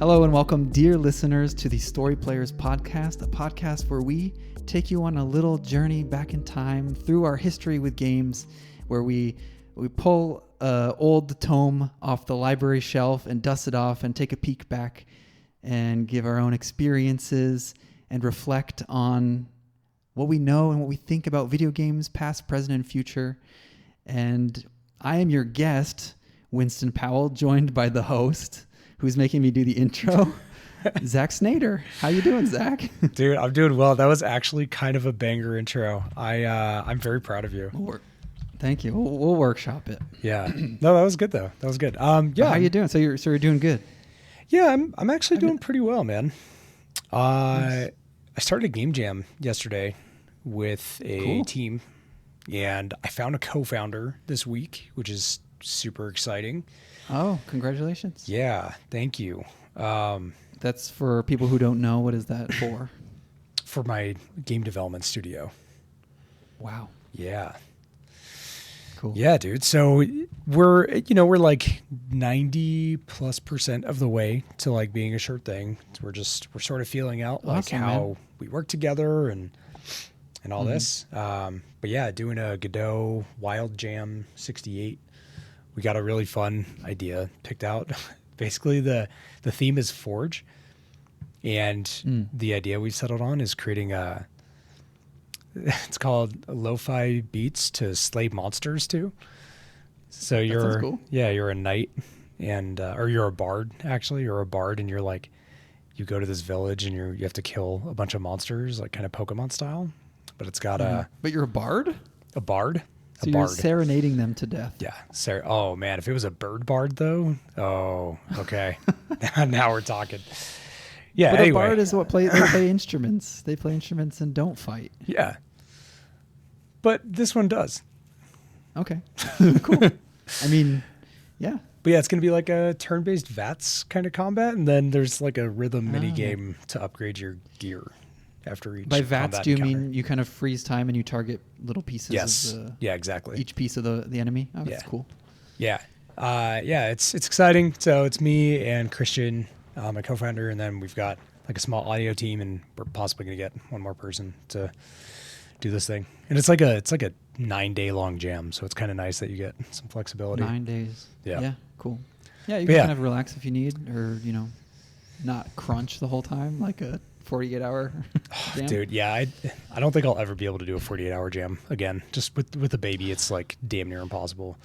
Hello and welcome, dear listeners, to the Story Players Podcast, a podcast where we take you on a little journey back in time through our history with games, where we pull an old tome off the library shelf and dust it off and take a peek back and give our own experiences and reflect on what we know and what we think about video games, past, present, and future. And I am your guest, Winston Powell, joined by the host, who's making me do the intro, Zach Snader. How you doing, Zach? Dude, I'm doing well. That was actually kind of a banger intro. I'm very proud of you. Thank you. We'll workshop it. Yeah. No, that was good though. That was good. Yeah. How you doing? So you're doing good. Yeah, I'm actually doing pretty well, man. Nice. I started a game jam yesterday with a team, and I found a co-founder this week, which is super exciting. Oh, congratulations. Yeah, thank you. That's for people who don't know. What is that for? For my game development studio. Wow. Yeah. Cool. Yeah, dude. So we're like 90+% of the way to like being a sure thing. So we're sort of feeling out like awesome, how man. we work together and all this. But yeah, doing a Godot Wild Jam 68. We got a really fun idea picked out. Basically, the theme is Forge, and the idea we've settled on is creating it's called Lo-Fi Beats to Slay Monsters to. So you're cool. you're a knight and or you're a bard actually. You're a bard and you're like you go to this village and you have to kill a bunch of monsters like kind of Pokemon style. But it's got But you're a bard? a bard. So you're serenading them to death. Yeah. Oh man, if it was a bird bard though, oh okay. Now we're talking. Yeah. But anyway. a bard is what they play instruments. They play instruments and don't fight. Yeah. But this one does. Okay. Cool. I mean, yeah. But yeah, it's going to be like a turn-based VATS kind of combat, and then there's like a rhythm mini game to upgrade your gear after each. By VATS, combat do you encounter. mean you kind of freeze time and you target little pieces? Yes. Of Yeah, exactly. each piece of the enemy. Oh, that's cool. Yeah. Yeah, it's exciting. So it's me and Christian, my co-founder, and then we've got like a small audio team, and we're possibly going to get one more person to do this thing. And it's like a 9-day long jam, so it's kind of nice that you get some flexibility. 9 days. Yeah. Yeah. Cool. Yeah, you can kind of relax if you need, or not crunch the whole time like a 48-hour jam. Dude, yeah, I don't think I'll ever be able to do a 48-hour jam again. Just with a baby, it's like damn near impossible.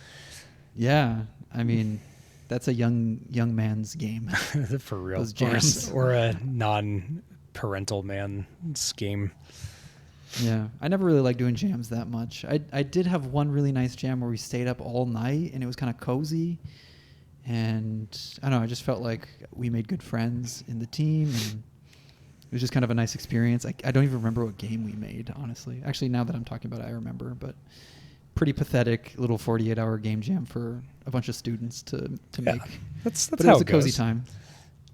Yeah, I mean, that's a young man's game. For real. Those jams. Or a non-parental man's game. Yeah, I never really liked doing jams that much. I did have one really nice jam where we stayed up all night and it was kind of cozy. And I don't know, I just felt like we made good friends in the team and it was just kind of a nice experience. I don't even remember what game we made, honestly. Actually, now that I'm talking about it, I remember. But pretty pathetic little 48-hour game jam for a bunch of students to make. That's but how it was a goes. cozy time.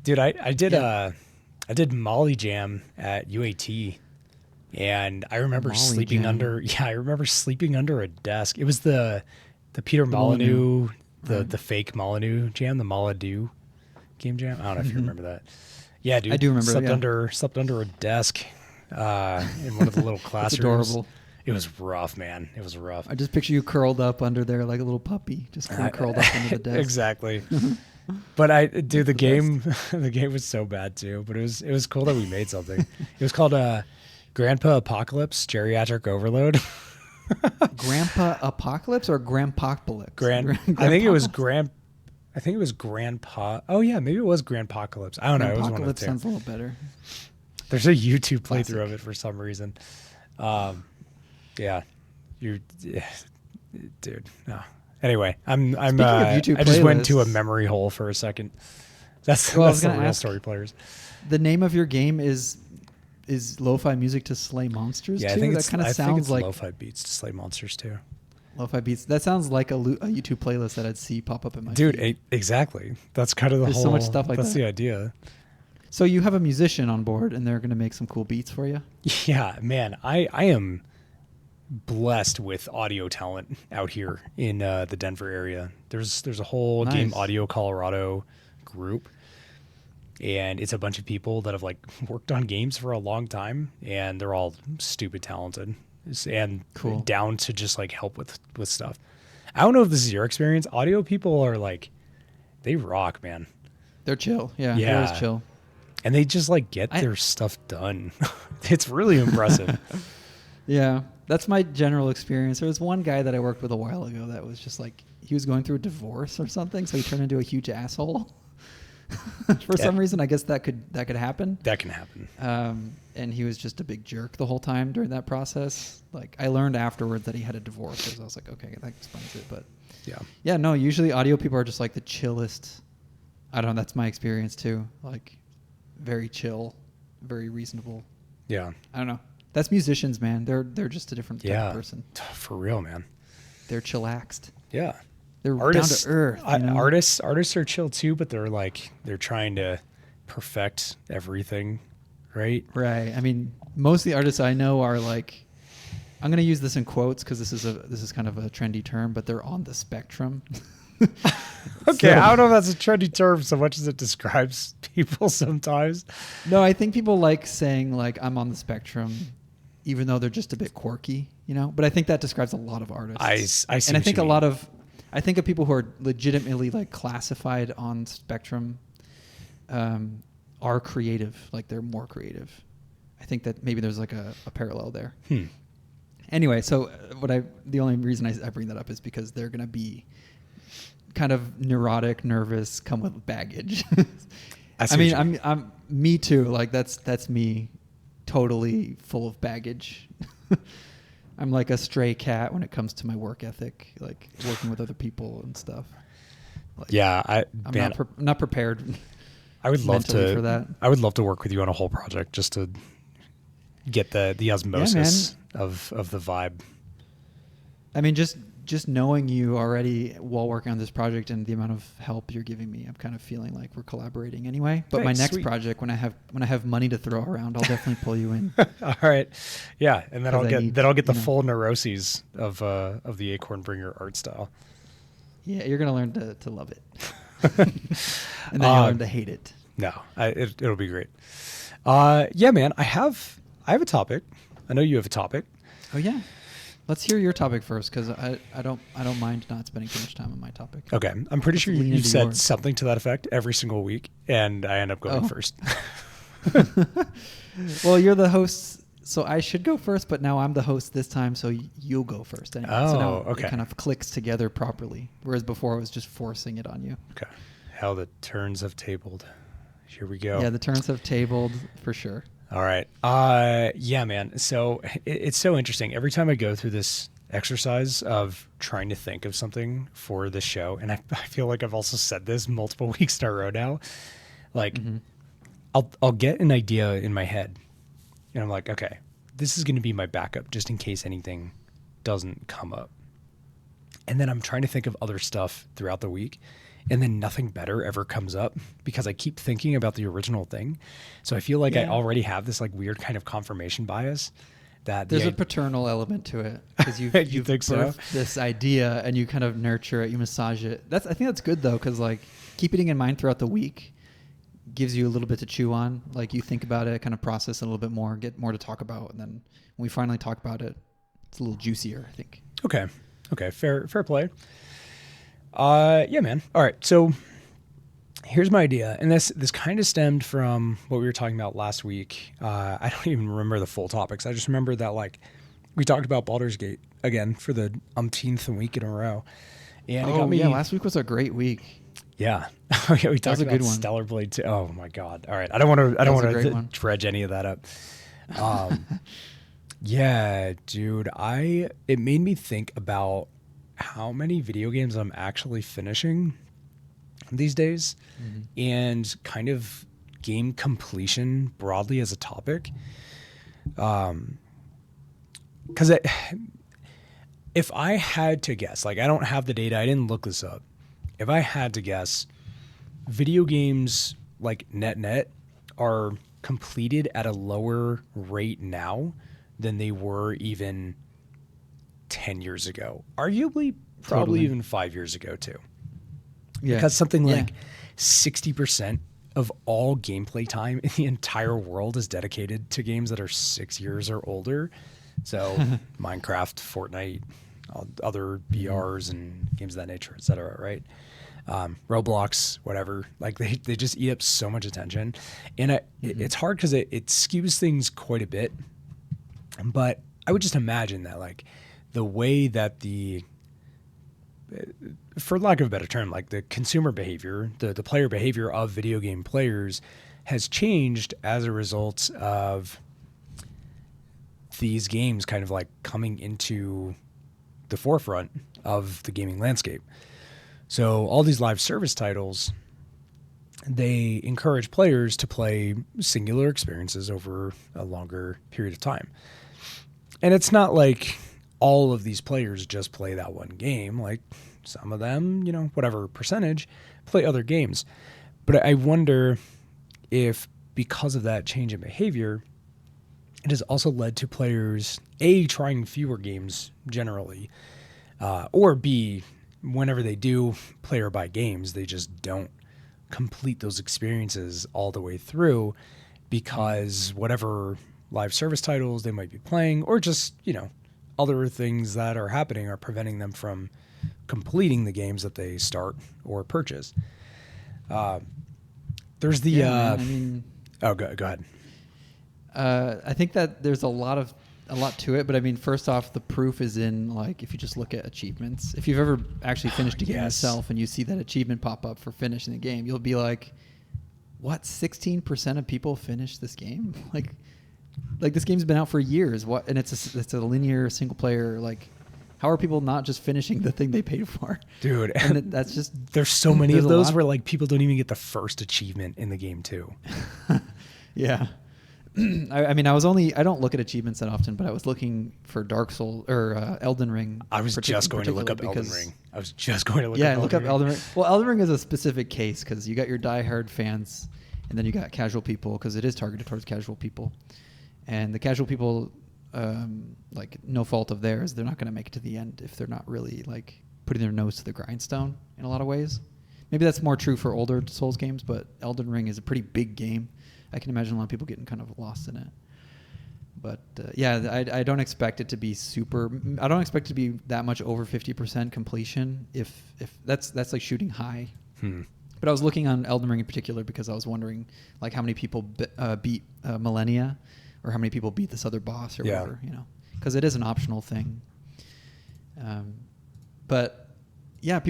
Dude, I did Molly Jam at UAT. And I remember sleeping under a desk. It was the Peter Molyneux, the fake Molyneux jam, the Molyneux game jam. I don't know if you remember that. Yeah, dude. I do remember. Slept under a desk in one of the little classrooms. It's adorable. It was rough, man. It was rough. I just picture you curled up under there like a little puppy, just kind of curled up under the desk. Exactly. But the game was so bad too. But it was cool that we made something. It was called Grandpa Apocalypse Geriatric Overload. Grandpa Apocalypse or Grandpocalypse? I think it was Grandpa. Oh yeah, maybe it was Grandpocalypse. I don't know. It was one of the two. Sounds a little better. There's a YouTube playthrough of it for some reason. Yeah, dude. No. Anyway, I'm. I just went to a memory hole for a second. That's the real Story Players. The name of your game is lo-fi music to slay monsters too? I think that kind of sounds like lo-fi beats to slay monsters too. Lo-fi beats. That sounds like a YouTube playlist that I'd see pop up in my feed. Exactly. That's kind of There's so much stuff like that. That's the idea. So you have a musician on board, and they're going to make some cool beats for you? Yeah, man. I am blessed with audio talent out here in the Denver area. There's a whole Game Audio Colorado group, and it's a bunch of people that have like worked on games for a long time, and they're all stupid talented and Cool. down to just like help with stuff. I don't know if this is your experience. Audio people are like, they rock, man. They're chill. Yeah. Yeah. They're always chill. And they just like get their stuff done. It's really impressive. Yeah. That's my general experience. There was one guy that I worked with a while ago that was just like, he was going through a divorce or something, so he turned into a huge asshole. For some reason, I guess that could happen. That can happen. And he was just a big jerk the whole time during that process. Like, I learned afterwards that he had a divorce, so I was like, okay, that explains it. But yeah, no, usually audio people are just like the chillest. I don't know, that's my experience too. Like, very chill, very reasonable. Yeah. I don't know. That's musicians, man. They're just a different type of person. For real, man. They're chillaxed. Yeah. They're artists, down to earth. You know? Artists are chill too, but they're trying to perfect everything, right? Right. I mean, most of the artists I know are like, I'm going to use this in quotes because this is kind of a trendy term, but they're on the spectrum. Okay, I don't know if that's a trendy term so much as it describes people sometimes. No, I think people like saying like I'm on the spectrum, even though they're just a bit quirky, you know. But I think that describes a lot of artists. I see. And I think I think of people who are legitimately like classified on spectrum are creative, like they're more creative. I think that maybe there's like a parallel there. Anyway, so the only reason I bring that up is because they're going to be kind of neurotic, nervous, come with baggage. I mean, I'm me too. Like that's me, totally full of baggage. I'm like a stray cat when it comes to my work ethic, like working with other people and stuff. Like, yeah, I'm not prepared. I would love to for that. I would love to work with you on a whole project just to get the osmosis of the vibe. I mean, just knowing you already while working on this project and the amount of help you're giving me, I'm kind of feeling like we're collaborating anyway. But my next project, when I have money to throw around, I'll definitely pull you in. All right, yeah, and then I'll get the full know. neuroses of the Acorn Bringer art style. Yeah, you're gonna learn to love it, and then you'll learn to hate it. No, it'll be great. Yeah, man, I have a topic. I know you have a topic. Oh yeah. Let's hear your topic first, because I don't mind not spending too much time on my topic. Okay, I'm pretty sure you've said something to that effect every single week, and I end up going first. Well, you're the host, so I should go first, but now I'm the host this time, so you'll go first. Anyway. Oh, so now okay. It kind of clicks together properly, whereas before I was just forcing it on you. Okay. How the turns have tabled. Here we go. Yeah, the turns have tabled for sure. All right. Yeah, man. So it's so interesting. Every time I go through this exercise of trying to think of something for this show, and I feel like I've also said this multiple weeks in a row now, like I'll get an idea in my head and I'm like, okay, this is going to be my backup just in case anything doesn't come up. And then I'm trying to think of other stuff throughout the week. And then nothing better ever comes up because I keep thinking about the original thing. So I feel like I already have this like weird kind of confirmation bias that there's a paternal element to it because you've birthed this idea and you kind of nurture it, you massage it. I think that's good though, because like keeping it in mind throughout the week gives you a little bit to chew on. Like you think about it, kind of process it a little bit more, get more to talk about, and then when we finally talk about it, it's a little juicier, I think. Okay, fair play. Yeah, man. All right. So here's my idea. And this kind of stemmed from what we were talking about last week. I don't even remember the full topics. I just remember that like we talked about Baldur's Gate again for the umpteenth week in a row. And it got me, last week was a great week. Yeah. We talked about Stellar Blade too. Oh my God. All right. I don't want to dredge any of that up. Yeah, dude, it made me think about how many video games I'm actually finishing these days and kind of game completion broadly as a topic. Because if I had to guess, like I don't have the data, I didn't look this up. If I had to guess, video games like net are completed at a lower rate now than they were even 10 years ago, arguably probably even 5 years ago too. Yeah. Because something like 60% of all gameplay time in the entire world is dedicated to games that are 6 years or older. So Minecraft, Fortnite, other BRs and games of that nature, et cetera, right? Roblox, whatever. Like they just eat up so much attention. And it's hard because it skews things quite a bit. But I would just imagine that like the way that for lack of a better term, like the consumer behavior, the player behavior of video game players has changed as a result of these games kind of like coming into the forefront of the gaming landscape. So all these live service titles, they encourage players to play singular experiences over a longer period of time. And it's not like all of these players just play that one game. Like some of them, you know, whatever percentage, play other games. But I wonder if because of that change in behavior, it has also led to players, A, trying fewer games generally, or B, whenever they do player buy games, they just don't complete those experiences all the way through because whatever live service titles they might be playing or just, you know, other things that are happening are preventing them from completing the games that they start or purchase. There's the... go ahead. I think that there's a lot to it, but I mean, first off, the proof is in, like, if you just look at achievements. If you've ever actually finished a game yourself and you see that achievement pop up for finishing the game, you'll be like, what, 16% of people finish this game? Like this game's been out for years. What? And it's a linear single player. Like, how are people not just finishing the thing they paid for? Dude, and that's just... There's so many of those where, like, people don't even get the first achievement in the game, too. Yeah. I mean, I don't look at achievements that often, but I was looking for Dark Souls or Elden Ring. I was just going to look up Elden Ring. Yeah, look up Elden Ring. Well, Elden Ring is a specific case because you got your diehard fans, and then you got casual people because it is targeted towards casual people, and the casual people, like, no fault of theirs, they're not going to make it to the end if they're not really like putting their nose to the grindstone in a lot of ways. Maybe that's more true for older Souls games, but Elden Ring is a pretty big game. I can imagine a lot of people getting kind of lost in it. But I don't expect it to be I don't expect it to be that much over 50% completion. If that's like shooting high. But I was looking on Elden Ring in particular because I was wondering, like, how many people beat Millennia, or how many people beat this other boss or whatever, you know, because it is an optional thing. But yeah,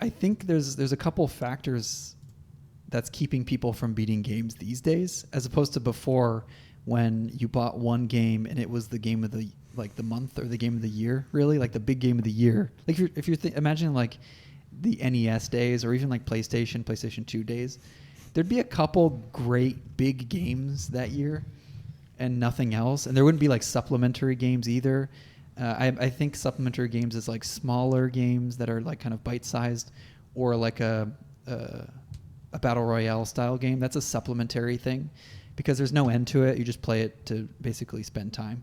I think there's a couple factors that's keeping people from beating games these days, as opposed to before, when you bought one game and it was the game of the month or the game of the year, really, like the big game of the year. Like if you're imagining like the NES days, or even like PlayStation 2 days, there'd be a couple great big games that year and nothing else, and there wouldn't be like supplementary games either. I think supplementary games is like smaller games that are like kind of bite-sized, or like a battle royale style game. That's a supplementary thing because there's no end to it. You just play it to basically spend time.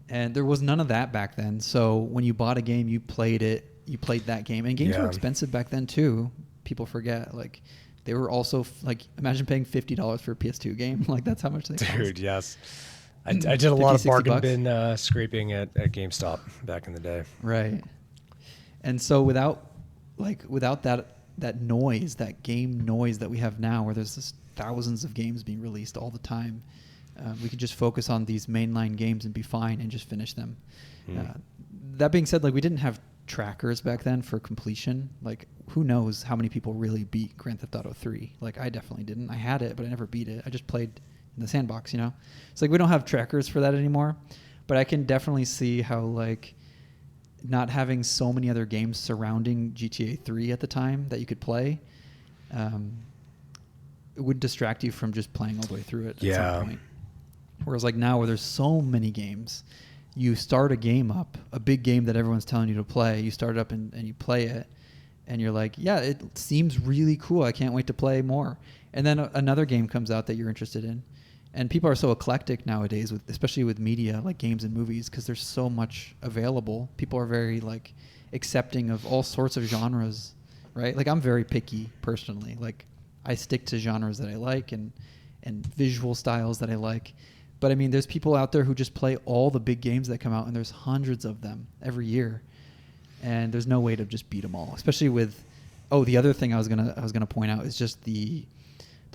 And there was none of that back then. So when you bought a game, you played that game. And games were expensive back then too. People forget, like, they were also like, imagine paying $50 for a PS2 game. Like, that's how much they cost. Yes. I did a lot of bargain bin scraping at GameStop back in the day. Right. And so without that noise, that game noise that we have now, where there's just thousands of games being released all the time, we could just focus on these mainline games and be fine and just finish them. That being said, like, we didn't have trackers back then for completion. Like, who knows how many people really beat Grand Theft Auto 3? Like, I definitely didn't. I had it, but I never beat it. I just played in the sandbox, you know? It's like we don't have trackers for that anymore, but I can definitely see how, like, not having so many other games surrounding GTA 3 at the time that you could play, it would distract you from just playing all the way through it at some point. Whereas, like, now where there's so many games, you start a game up, a big game that everyone's telling you to play, you start it up and you play it, and you're like, yeah, it seems really cool. I can't wait to play more. And then another game comes out that you're interested in. And people are so eclectic nowadays, especially with media, like games and movies, because there's so much available. People are very, like, accepting of all sorts of genres, right? Like, I'm very picky personally. Like, I stick to genres that I like and visual styles that I like. But I mean, there's people out there who just play all the big games that come out, and there's hundreds of them every year, and there's no way to just beat them all. Especially with, the other thing I was gonna point out is just the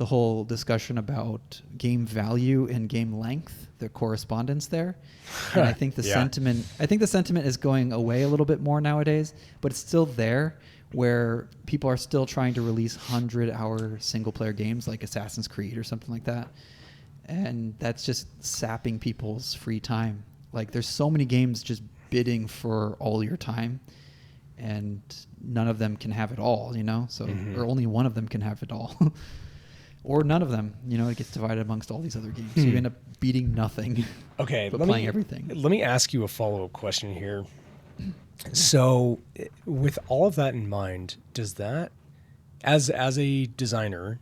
whole discussion about game value and game length, the correspondence there. And I think the sentiment is going away a little bit more nowadays, but it's still there, where people are still trying to release 100-hour single-player games like Assassin's Creed or something like that. And that's just sapping people's free time. Like, there's so many games just bidding for all your time, and none of them can have it all, So, or only one of them can have it all. Or none of them, it gets divided amongst all these other games. So you end up beating nothing. Okay, but playing everything. Let me ask you a follow-up question here. So, with all of that in mind, does that, as a designer,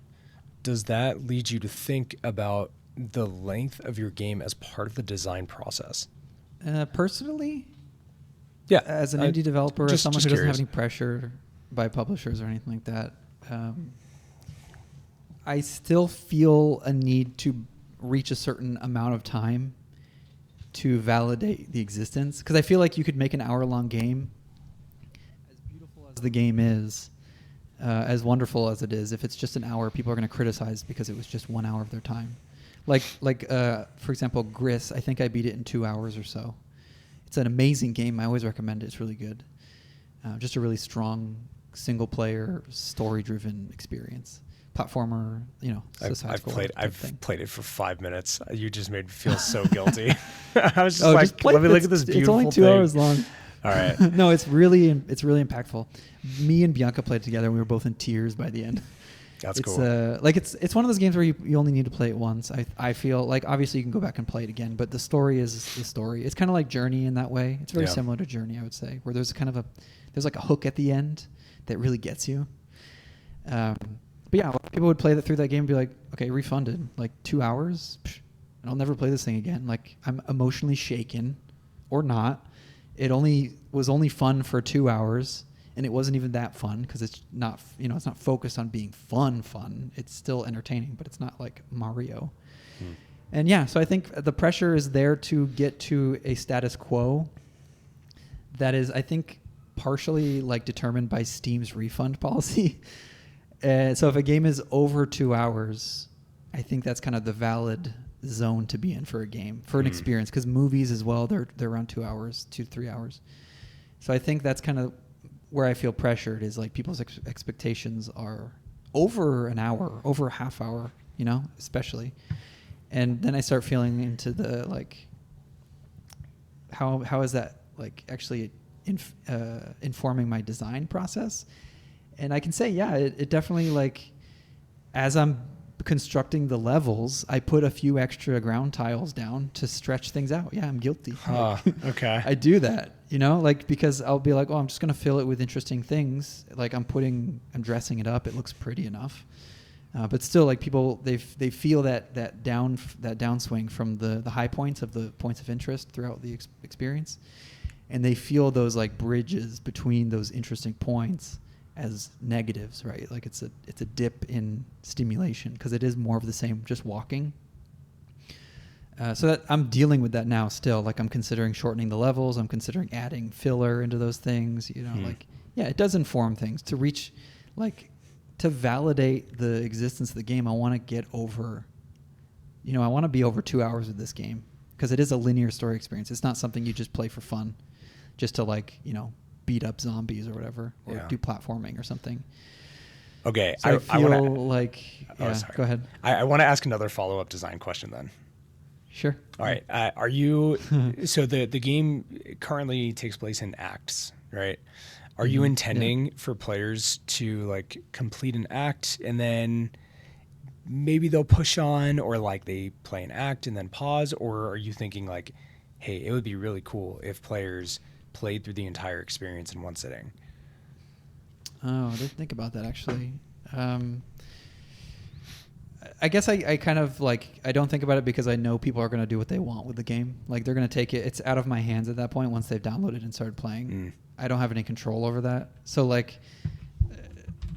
does that lead you to think about the length of your game as part of the design process? Personally, yeah, as an indie developer, as someone who doesn't have curious. any pressure by publishers or anything like that, I still feel a need to reach a certain amount of time to validate the existence. Because I feel like you could make an hour-long game, as beautiful as the game is, as wonderful as it is. If it's just an hour, people are going to criticize because it was just 1 hour of their time. Like for example, Gris, I think I beat it in 2 hours or so. It's an amazing game. I always recommend it. It's really good. Just a really strong single-player, story-driven experience. Platformer, I've played it for 5 minutes. You just made me feel so guilty. I was just let me look at this beautiful thing. It's only 2 hours long. All right. No, it's really impactful. Me and Bianca played together, and we were both in tears by the end. That's cool. It's one of those games where you only need to play it once. I feel like obviously you can go back and play it again, but the story is the story. It's kind of like Journey in that way. It's very similar to Journey, I would say, where there's like a hook at the end that really gets you. But yeah, people would play through that game and be like, okay, refunded. Like 2 hours? Psh, I'll never play this thing again. Like, I'm emotionally shaken or not. It was only fun for 2 hours, and it wasn't even that fun because it's not, it's not focused on being fun. It's still entertaining, but it's not like Mario. And yeah, so I think the pressure is there to get to a status quo that is, I think, partially like determined by Steam's refund policy. So if a game is over 2 hours, I think that's kind of the valid zone to be in for a game, for an experience. Because movies as well, they're around 2 hours, 2 to 3 hours. So I think that's kind of where I feel pressured, is like people's expectations are over an hour, over a half hour, especially. And then I start feeling into the like, how is that like actually informing my design process? And I can say, it definitely, like, as I'm constructing the levels, I put a few extra ground tiles down to stretch things out. Yeah, I'm guilty. Okay. I do that, because I'll be like, I'm just going to fill it with interesting things. Like I'm dressing it up. It looks pretty enough. But still, like, people, they feel that downswing from the high points of the points of interest throughout the experience. And they feel those, like, bridges between those interesting points as negatives, right? Like it's a dip in stimulation because it is more of the same, just walking. So that I'm dealing with that now still. Like I'm considering shortening the levels. I'm considering adding filler into those things. It does inform things to reach, like, to validate the existence of the game. I want to get over, I want to be over 2 hours with this game because it is a linear story experience. It's not something you just play for fun, just to beat up zombies or whatever, or do platforming or something. Okay. So I feel go ahead. I want to ask another follow-up design question then. Sure. All right. Are you, so the game currently takes place in acts, right? Are you intending for players to like complete an act and then maybe they'll push on, or like they play an act and then pause? Or are you thinking like, hey, it would be really cool if players played through the entire experience in one sitting? Oh, I didn't think about that actually. I guess I kind of like, I don't think about it because I know people are going to do what they want with the game. Like they're going to take it. It's out of my hands at that point once they've downloaded and started playing. I don't have any control over that. So like,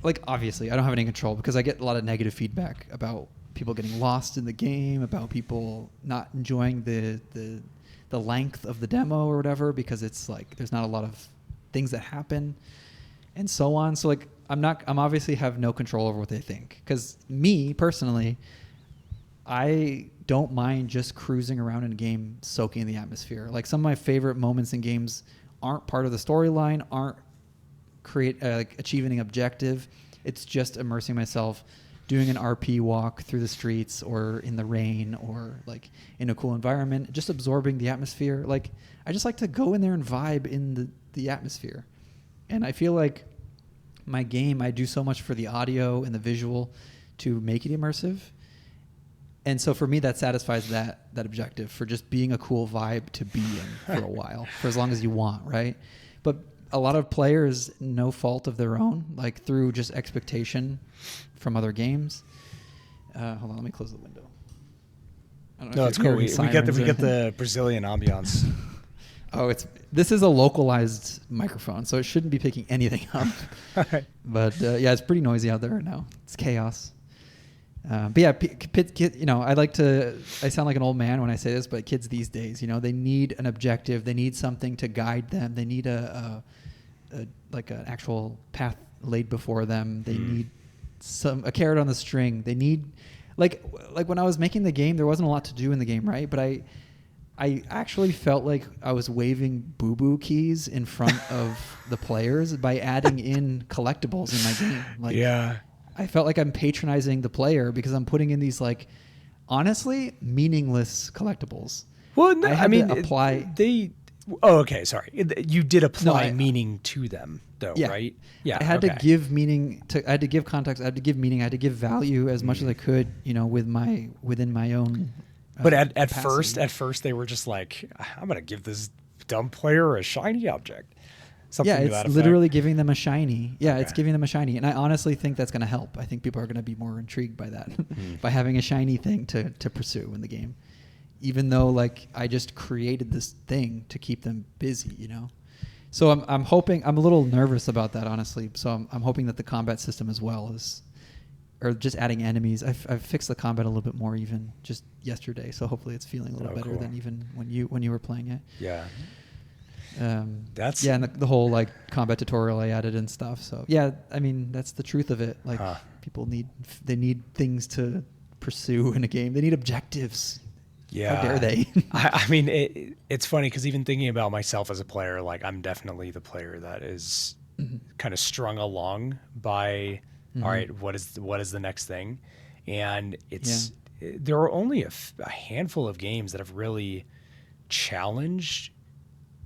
like obviously I don't have any control because I get a lot of negative feedback about people getting lost in the game, about people not enjoying the length of the demo or whatever, because it's like there's not a lot of things that happen and so on. So like I'm obviously have no control over what they think, because me personally, I don't mind just cruising around in a game, soaking in the atmosphere. Like some of my favorite moments in games aren't part of the storyline, aren't achieving an objective. It's just immersing myself, doing an RP walk through the streets or in the rain or like in a cool environment, just absorbing the atmosphere. Like I just like to go in there and vibe in the atmosphere. And I feel like my game, I do so much for the audio and the visual to make it immersive. And so for me, that satisfies that objective for just being a cool vibe to be in for a while, for as long as you want, right? But a lot of players, no fault of their own, like through just expectation from other games. Hold on, let me close the window. I don't know No, it's cool. We get the Brazilian ambiance. Oh, this is a localized microphone, so it shouldn't be picking anything up. All right. But yeah, it's pretty noisy out there right now. It's chaos. But yeah, I sound like an old man when I say this, but kids these days, they need an objective. They need something to guide them. They need an actual path laid before them. They need a carrot on the string. They need, like when I was making the game, there wasn't a lot to do in the game, right? But I actually felt like I was waving boo-boo keys in front of the players by adding in collectibles in my game. Like, yeah. I felt like I'm patronizing the player because I'm putting in these, like, honestly, meaningless collectibles. Well, no, okay, sorry. You did apply meaning to them, though, yeah. Right? Yeah. I had to give meaning I had to give context. I had to give meaning. I had to give value as much as I could, within my own. But at first, they were just like, I'm going to give this dumb player a shiny object. Something it's literally giving them a shiny. Yeah, okay. It's giving them a shiny. And I honestly think that's going to help. I think people are going to be more intrigued by that, by having a shiny thing to pursue in the game. Even though, like, I just created this thing to keep them busy, So I'm hoping, I'm a little nervous about that, honestly. So I'm hoping that the combat system as well or just adding enemies. I've fixed the combat a little bit more even just yesterday. So hopefully it's feeling a little better than even when you were playing it. Yeah. And the whole like combat tutorial I added and stuff. So yeah, I mean that's the truth of it. Like people need things to pursue in a game. They need objectives. Yeah, how dare they? I mean, it's funny because even thinking about myself as a player, like I'm definitely the player that is kind of strung along by all right, what is the next thing, and there are only a handful of games that have really challenged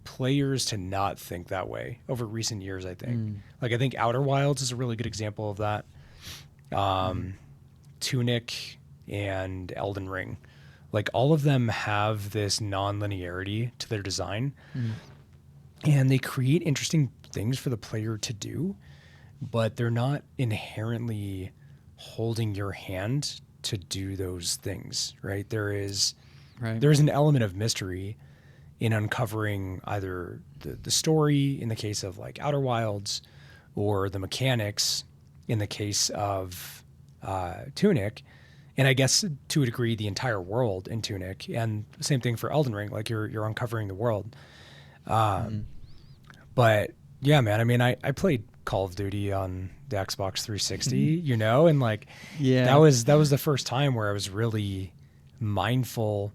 players to not think that way over recent years, I think. Like I think Outer Wilds is a really good example of that. Tunic and Elden Ring, like all of them have this non-linearity to their design, and they create interesting things for the player to do, but they're not inherently holding your hand to do those things, right? There's an element of mystery in uncovering either the story in the case of like Outer Wilds or the mechanics in the case of Tunic, and I guess to a degree the entire world in Tunic, and same thing for Elden Ring, like you're uncovering the world. But yeah, man, I mean I played Call of Duty on the Xbox 360, and like that was the first time where I was really mindful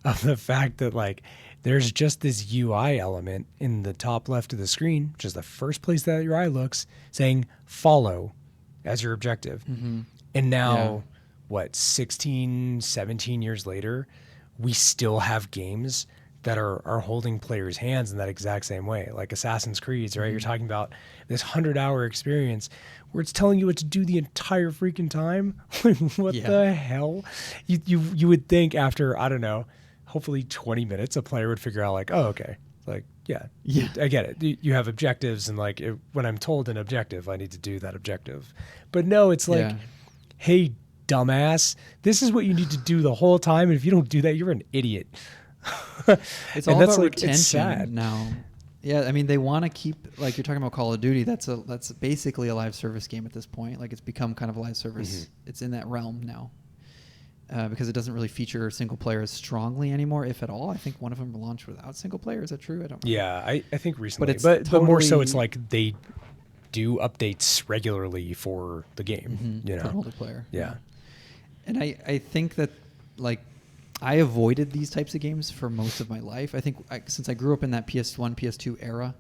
of the fact that like there's just this UI element in the top left of the screen, which is the first place that your eye looks, saying follow as your objective. And now, 16, 17 years later, we still have games that are holding players' hands in that exact same way. Like Assassin's Creed, right? You're talking about this 100-hour experience where it's telling you what to do the entire freaking time. What the hell? You would think after, I don't know, hopefully 20 minutes, a player would figure out like, oh, okay. Like, I get it. You have objectives, and like when I'm told an objective, I need to do that objective. But no, it's like, hey, dumbass, this is what you need to do the whole time. And if you don't do that, you're an idiot. It's all about retention now. Yeah, I mean, they want to keep, like you're talking about Call of Duty. That's basically a live service game at this point. Like, it's become kind of a live service. It's in that realm now, because it doesn't really feature single player as strongly anymore, if at all. I think one of them launched without single player. Is that true? I don't know. Yeah, I think recently, But but more so, it's like they do updates regularly for the game. for multiplayer. Yeah. And I think that, like, I avoided these types of games for most of my life. I think since I grew up in that PS1, PS2 era,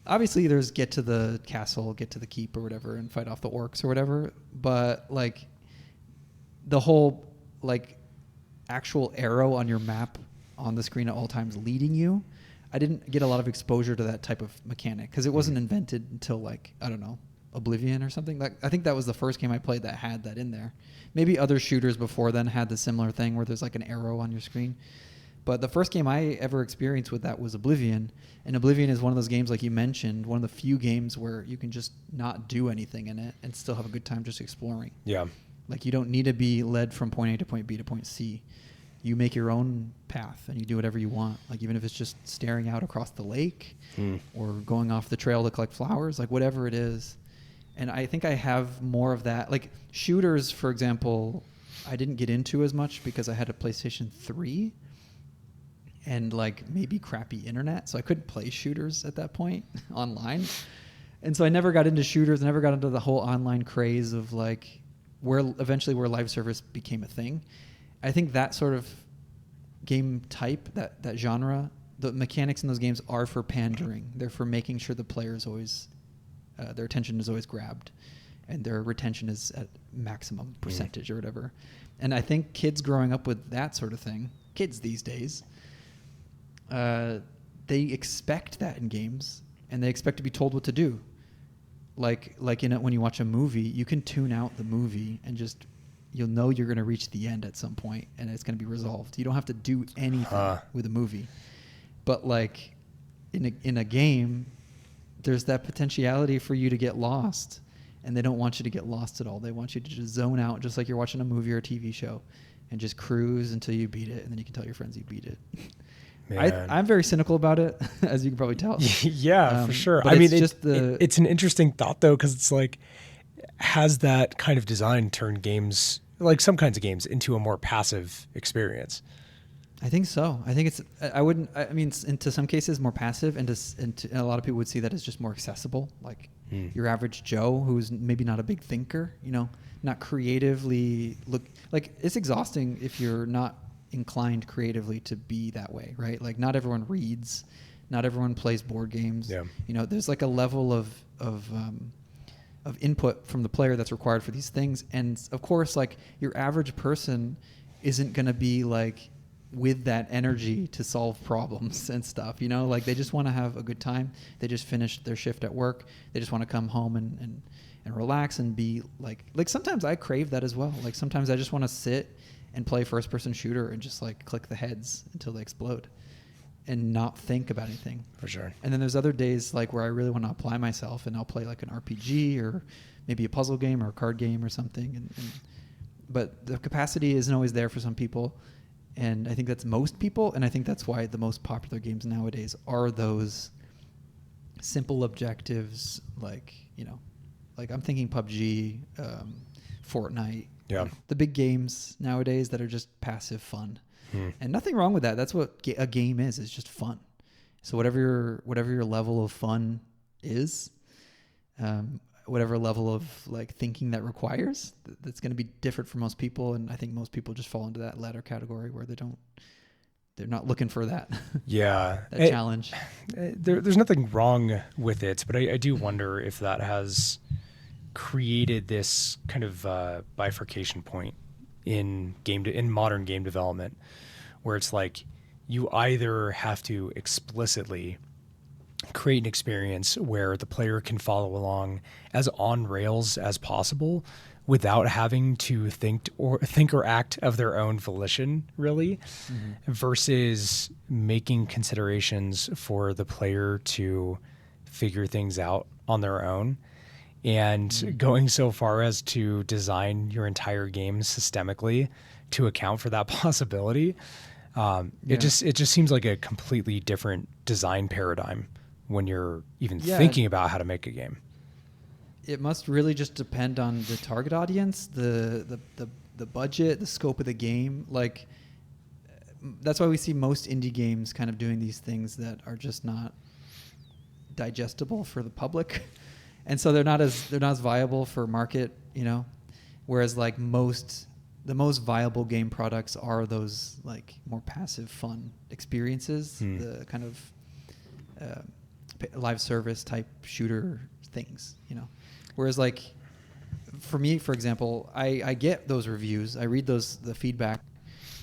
obviously there's get to the castle, get to the keep or whatever, and fight off the orcs or whatever. But, like, the whole, like, actual arrow on your map on the screen at all times leading you, I didn't get a lot of exposure to that type of mechanic because it wasn't invented until, like, I don't know, Oblivion or something. Like, I think that was the first game I played that had that in there. Maybe other shooters before then had the similar thing where there's like an arrow on your screen. But the first game I ever experienced with that was Oblivion. And Oblivion is one of those games, like you mentioned, one of the few games where you can just not do anything in it and still have a good time just exploring. Yeah. Like, you don't need to be led from point A to point B to point C. You make your own path and you do whatever you want. Like, even if it's just staring out across the lake or going off the trail to collect flowers, like whatever it is. And I think I have more of that. Like, shooters, for example, I didn't get into as much because I had a PlayStation 3 and, like, maybe crappy internet. So I couldn't play shooters at that point online. And so I never got into shooters. I never got into the whole online craze of, like, where live service became a thing. I think that sort of game type, that genre, the mechanics in those games are for pandering. They're for making sure the players always... their attention is always grabbed and their retention is at maximum percentage or whatever. And I think kids growing up with that sort of thing, kids these days, they expect that in games and they expect to be told what to do. Like in it, when you watch a movie, you can tune out the movie and just, you'll know you're going to reach the end at some point and it's going to be resolved. You don't have to do anything with a movie. But, like, in a game, there's that potentiality for you to get lost, and they don't want you to get lost at all. They want you to just zone out, just like you're watching a movie or a TV show, and just cruise until you beat it, and then you can tell your friends you beat it. I'm very cynical about it, as you can probably tell. Yeah, for sure. I mean, it's an interesting thought, though, because it's like, has that kind of design turned games, like some kinds of games, into a more passive experience? I think so. I think into some cases more passive, and a lot of people would see that as just more accessible. Like your average Joe, who's maybe not a big thinker, not creatively like, it's exhausting if you're not inclined creatively to be that way, right? Like, not everyone reads, not everyone plays board games. Yeah. There's like a level of input from the player that's required for these things, and of course, like, your average person isn't going to be like with that energy to solve problems and stuff, like, they just want to have a good time. They just finished their shift at work. They just want to come home and relax and be like sometimes I crave that as well. Like, sometimes I just want to sit and play first person shooter and just, like, click the heads until they explode and not think about anything. For sure. And then there's other days, like, where I really want to apply myself and I'll play like an RPG or maybe a puzzle game or a card game or something. But the capacity isn't always there for some people. And I think that's most people, and I think that's why the most popular games nowadays are those simple objectives, like I'm thinking PUBG, Fortnite, the big games nowadays that are just passive fun, and nothing wrong with that. That's what a game is just fun. So whatever your level of fun is, whatever level of, like, thinking that requires, that's going to be different for most people. And I think most people just fall into that latter category where they're not looking for that. Yeah. that challenge. There's nothing wrong with it, but I do wonder if that has created this kind of bifurcation point in modern game development, where it's like, you either have to explicitly create an experience where the player can follow along as on rails as possible without having to think or act of their own volition, really, versus making considerations for the player to figure things out on their own, and going so far as to design your entire game systemically to account for that possibility. It just seems like a completely different design paradigm when you're even Yeah. thinking about how to make a game. It must really just depend on the target audience, the budget, the scope of the game. Like, that's why we see most indie games kind of doing these things that are just not digestible for the public. And so they're not as viable for market, you know, whereas like the most viable game products are those like more passive fun experiences, the kind of live service type shooter things, you know. Whereas like for me, for example, I get those reviews, I read the feedback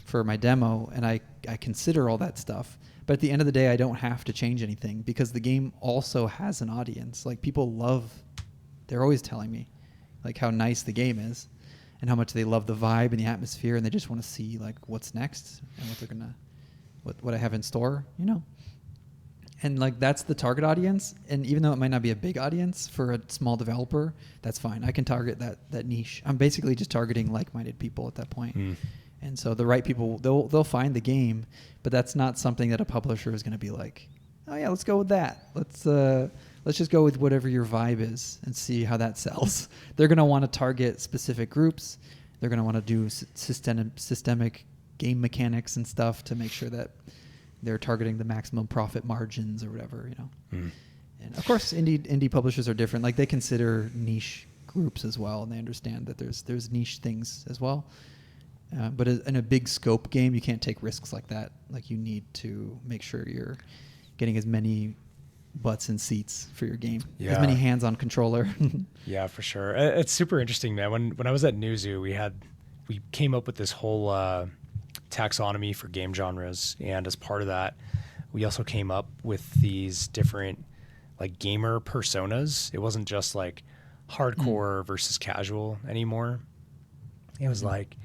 for my demo, and I consider all that stuff. But at the end of the day, I don't have to change anything because the game also has an audience. Like, they're always telling me like how nice the game is and how much they love the vibe and the atmosphere, and they just want to see like what's next and what I have in store, you know? And like, that's the target audience. And even though it might not be a big audience for a small developer, that's fine. I can target that niche. I'm basically just targeting like-minded people at that point. And so the right people, they'll find the game, but that's not something that a publisher is going to be like, oh yeah, let's go with that. Let's just go with whatever your vibe is and see how that sells. They're going to want to target specific groups. They're going to want to do systemic game mechanics and stuff to make sure that they're targeting the maximum profit margins or whatever, you know. And of course, indie publishers are different. Like, they consider niche groups as well, and they understand that there's niche things as well. But in a big scope game, you can't take risks like that. Like, you need to make sure you're getting as many butts and seats for your game, as many hands on controller. Yeah, for sure. It's super interesting, man. When I was at Newzoo, we came up with this whole taxonomy for game genres, and as part of that, we also came up with these different like gamer personas. It wasn't just like hardcore versus casual anymore. It was like,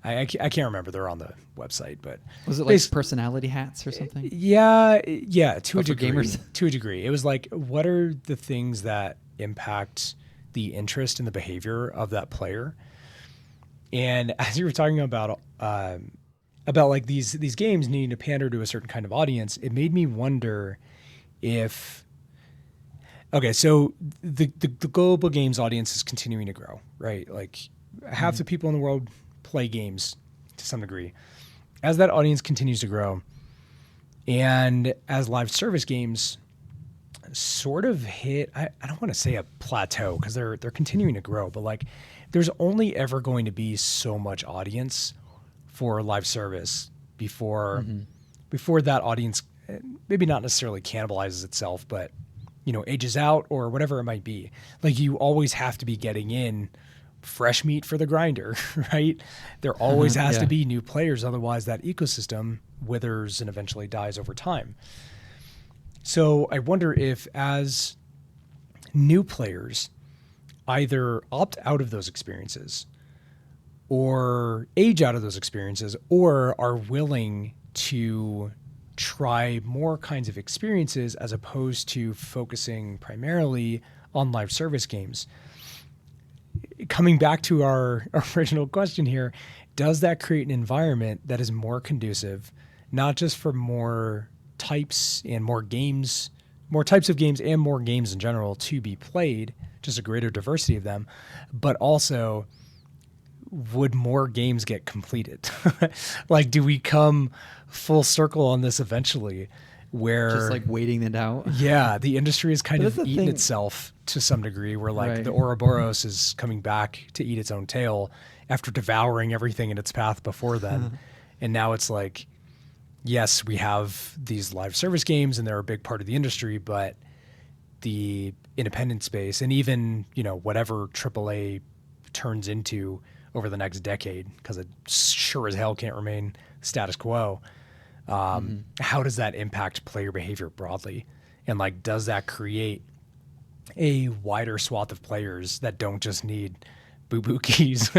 I can't remember. They're on the website, but was it like personality hats or something? Yeah, to a degree. Gamers. To a degree, it was like, what are the things that impact the interest and the behavior of that player? And as you were talking about like these games needing to pander to a certain kind of audience, it made me wonder if. Okay, so the global games audience is continuing to grow, right? Like, half the people in the world play games to some degree. As that audience continues to grow, and as live service games sort of hit, I don't want to say a plateau because they're continuing to grow, but like, there's only ever going to be so much audience for live service before that audience maybe not necessarily cannibalizes itself, but, you know, ages out or whatever it might be. Like, you always have to be getting in fresh meat for the grinder, right? There always has to be new players. Otherwise, that ecosystem withers and eventually dies over time. So I wonder if, as new players either opt out of those experiences or age out of those experiences, or are willing to try more kinds of experiences as opposed to focusing primarily on live service games. Coming back to our original question here, does that create an environment that is more conducive, not just for more types and more games, more types of games and more games in general to be played, just a greater diversity of them, but also, would more games get completed? Like, do we come full circle on this eventually, where just like waiting it out? Yeah, the industry has kind of eaten itself to some degree, where like the Ouroboros is coming back to eat its own tail after devouring everything in its path before then. And now it's like, yes, we have these live service games and they're a big part of the industry, but the independent space, and even, you know, whatever AAA turns into over the next decade, because it sure as hell can't remain status quo. How does that impact player behavior broadly? And like, does that create a wider swath of players that don't just need boo-boo keys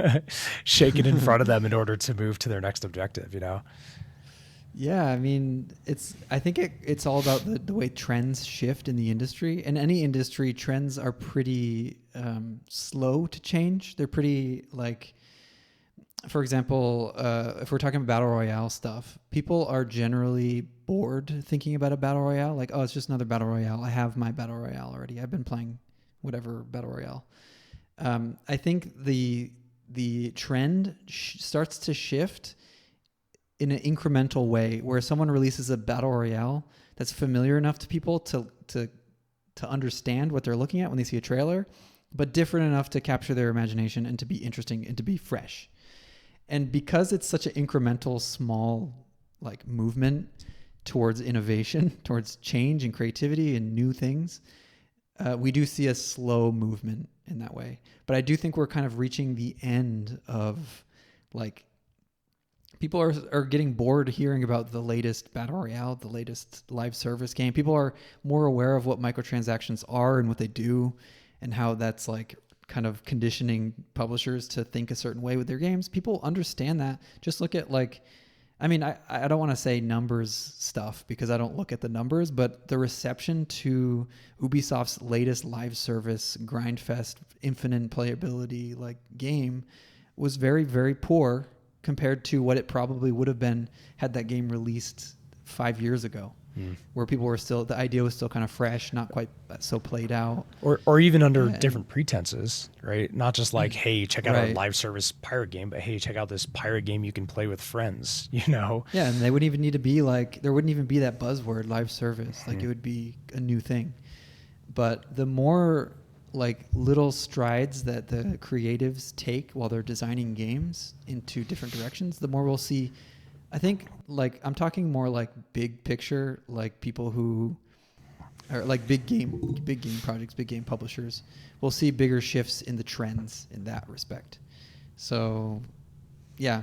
shaken in front of them in order to move to their next objective, you know? Yeah, I mean, I think it's all about the way trends shift in the industry. In any industry, trends are pretty slow to change. They're pretty like for example, if we're talking battle royale stuff, people are generally bored thinking about a battle royale. Like, oh, it's just another battle royale. I have my battle royale already. I've been playing whatever battle royale. I think the trend starts to shift in an incremental way, where someone releases a battle royale that's familiar enough to people to understand what they're looking at when they see a trailer, but different enough to capture their imagination and to be interesting and to be fresh. And because it's such an incremental, small like movement towards innovation, towards change and creativity and new things, we do see a slow movement in that way. But I do think we're kind of reaching the end of, like, people are getting bored hearing about the latest battle royale, the latest live service game. People are more aware of what microtransactions are and what they do, and how that's like kind of conditioning publishers to think a certain way with their games. People understand that. Just look at, like, I mean, I don't want to say numbers stuff because I don't look at the numbers, but the reception to Ubisoft's latest live service grindfest infinite playability like game was very, very poor compared to what it probably would have been had that game released 5 years ago, where people were still, the idea was still kind of fresh, not quite so played out. Or even under different pretenses, right? Not just like, hey, check out our live service pirate game, but hey, check out this pirate game you can play with friends, you know? Yeah, and they wouldn't even need to be like, there wouldn't even be that buzzword live service. Like it would be a new thing. But the more like little strides that the creatives take while they're designing games into different directions, the more we'll see. I think, like, I'm talking more like big picture, like people who are like big game projects, big game publishers. We'll see bigger shifts in the trends in that respect. So yeah,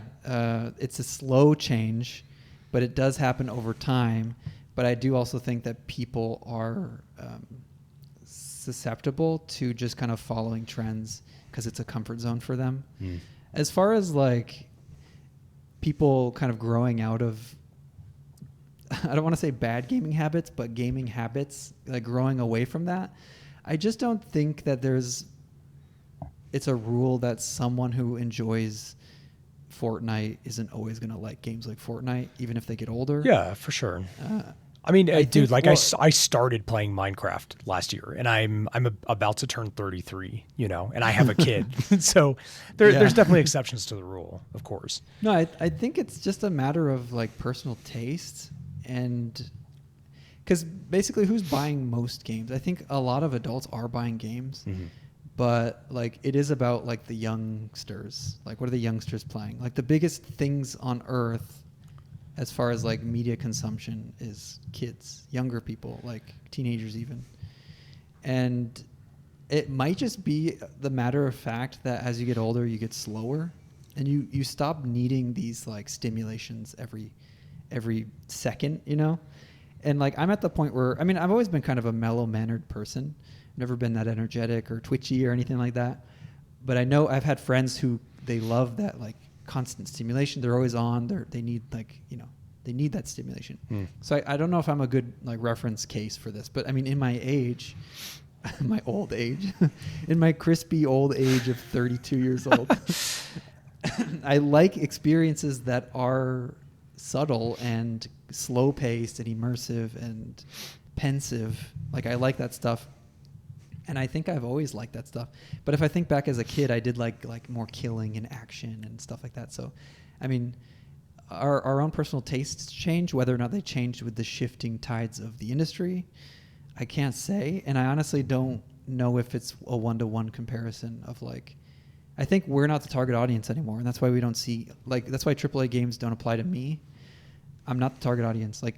it's a slow change, but it does happen over time. But I do also think that people are susceptible to just kind of following trends because it's a comfort zone for them. As far as like people kind of growing out of, I don't want to say bad gaming habits, but gaming habits, like growing away from that, I just don't think that it's a rule that someone who enjoys Fortnite isn't always going to like games like Fortnite, even if they get older. Yeah, for sure. I mean, dude, like I started playing Minecraft last year, and I'm about to turn 33, you know, and I have a kid. So there's definitely exceptions to the rule, of course. No, I think it's just a matter of like personal taste, and because basically who's buying most games? I think a lot of adults are buying games, but like it is about like the youngsters. Like, what are the youngsters playing? Like the biggest things on earth as far as like media consumption is kids, younger people, like teenagers even. And it might just be the matter of fact that as you get older, you get slower and you stop needing these like stimulations every second, you know? And like, I'm at the point where, I mean, I've always been kind of a mellow mannered person. I've never been that energetic or twitchy or anything like that. But I know I've had friends who, they love that like constant stimulation. They're always on. They need like, you know, they need that stimulation. So I don't know if I'm a good like reference case for this, but I mean, in my age, my old age, in my crispy old age of 32 years old, I like experiences that are subtle and slow paced and immersive and pensive. Like I like that stuff. And I think I've always liked that stuff. But if I think back as a kid, I did like more killing and action and stuff like that. So, I mean, our own personal tastes change. Whether or not they changed with the shifting tides of the industry, I can't say. And I honestly don't know if it's a one-to-one comparison of like, I think we're not the target audience anymore. And that's why we don't see, like, that's why AAA games don't apply to me. I'm not the target audience. Like,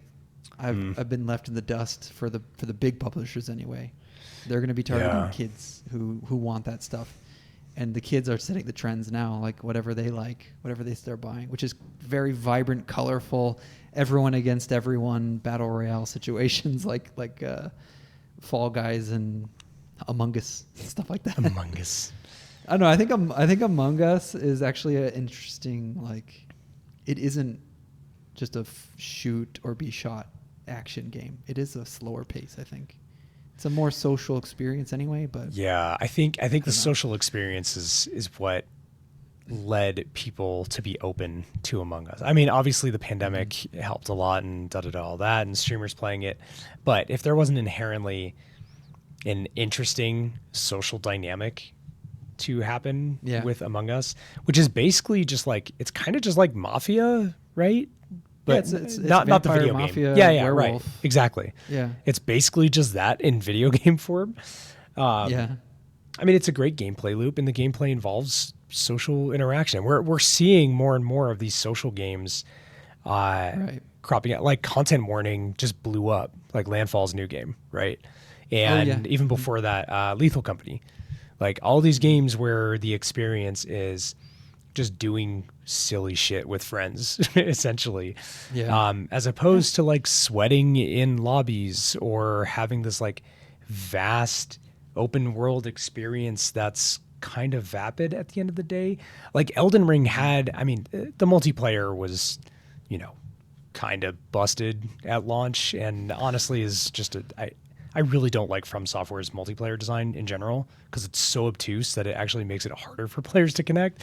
I've been left in the dust for the big publishers anyway. They're going to be targeting kids who want that stuff. And the kids are setting the trends now, like whatever they like, whatever they start buying, which is very vibrant, colorful, everyone against everyone battle royale situations like Fall Guys and Among Us, stuff like that. Among Us. I don't know. I think Among Us is actually an interesting, like, it isn't just a shoot or be shot action game. It is a slower pace, I think. It's a more social experience anyway, but yeah, I think the social experience is what led people to be open to Among Us. I mean, obviously the pandemic helped a lot and all that, and streamers playing it. But if there wasn't inherently an interesting social dynamic to happen with Among Us, which is basically just like, it's kind of just like Mafia, right? But it's not the video Mafia, game. Yeah, werewolf. right. Exactly. Yeah. It's basically just that in video game form. I mean, it's a great gameplay loop, and the gameplay involves social interaction. We're seeing more and more of these social games cropping out. Like Content Warning just blew up, like Landfall's new game, right? And even before that, Lethal Company. Like all these games where the experience is just doing silly shit with friends, essentially. As opposed to like sweating in lobbies or having this like vast open world experience that's kind of vapid at the end of the day. Like Elden Ring had, I mean, the multiplayer was, you know, kind of busted at launch, and honestly is just I really don't like From Software's multiplayer design in general because it's so obtuse that it actually makes it harder for players to connect.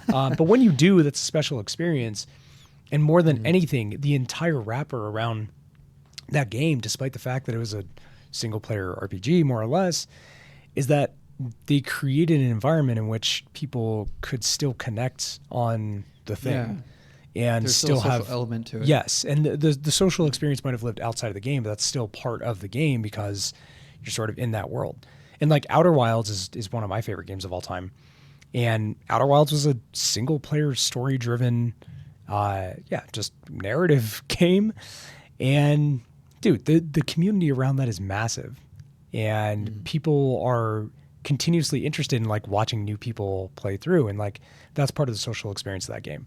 But when you do, that's a special experience. And more than anything, the entire wrapper around that game, despite the fact that it was a single player RPG more or less, is that they created an environment in which people could still connect on the thing. And there's still a social have element to it. Yes, and the social experience might have lived outside of the game, but that's still part of the game because you're sort of in that world. And like Outer Wilds is one of my favorite games of all time. And Outer Wilds was a single player story driven, just narrative game. And dude, the community around that is massive, and people are continuously interested in like watching new people play through, and like that's part of the social experience of that game.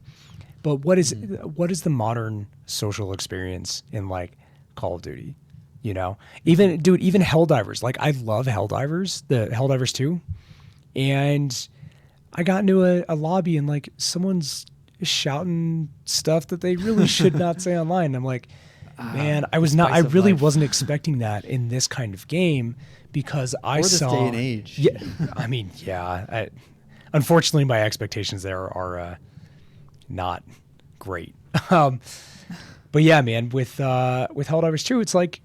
But what is the modern social experience in like Call of Duty? You know, even Helldivers. Like I love Helldivers, the Helldivers 2, and I got into a lobby and like someone's shouting stuff that they really should not say online. I'm like, man, I really wasn't expecting that in this kind of game, because I saw this day and age. Yeah, I mean, yeah. Unfortunately, my expectations there are not great. But yeah, man, with Helldivers 2, it's like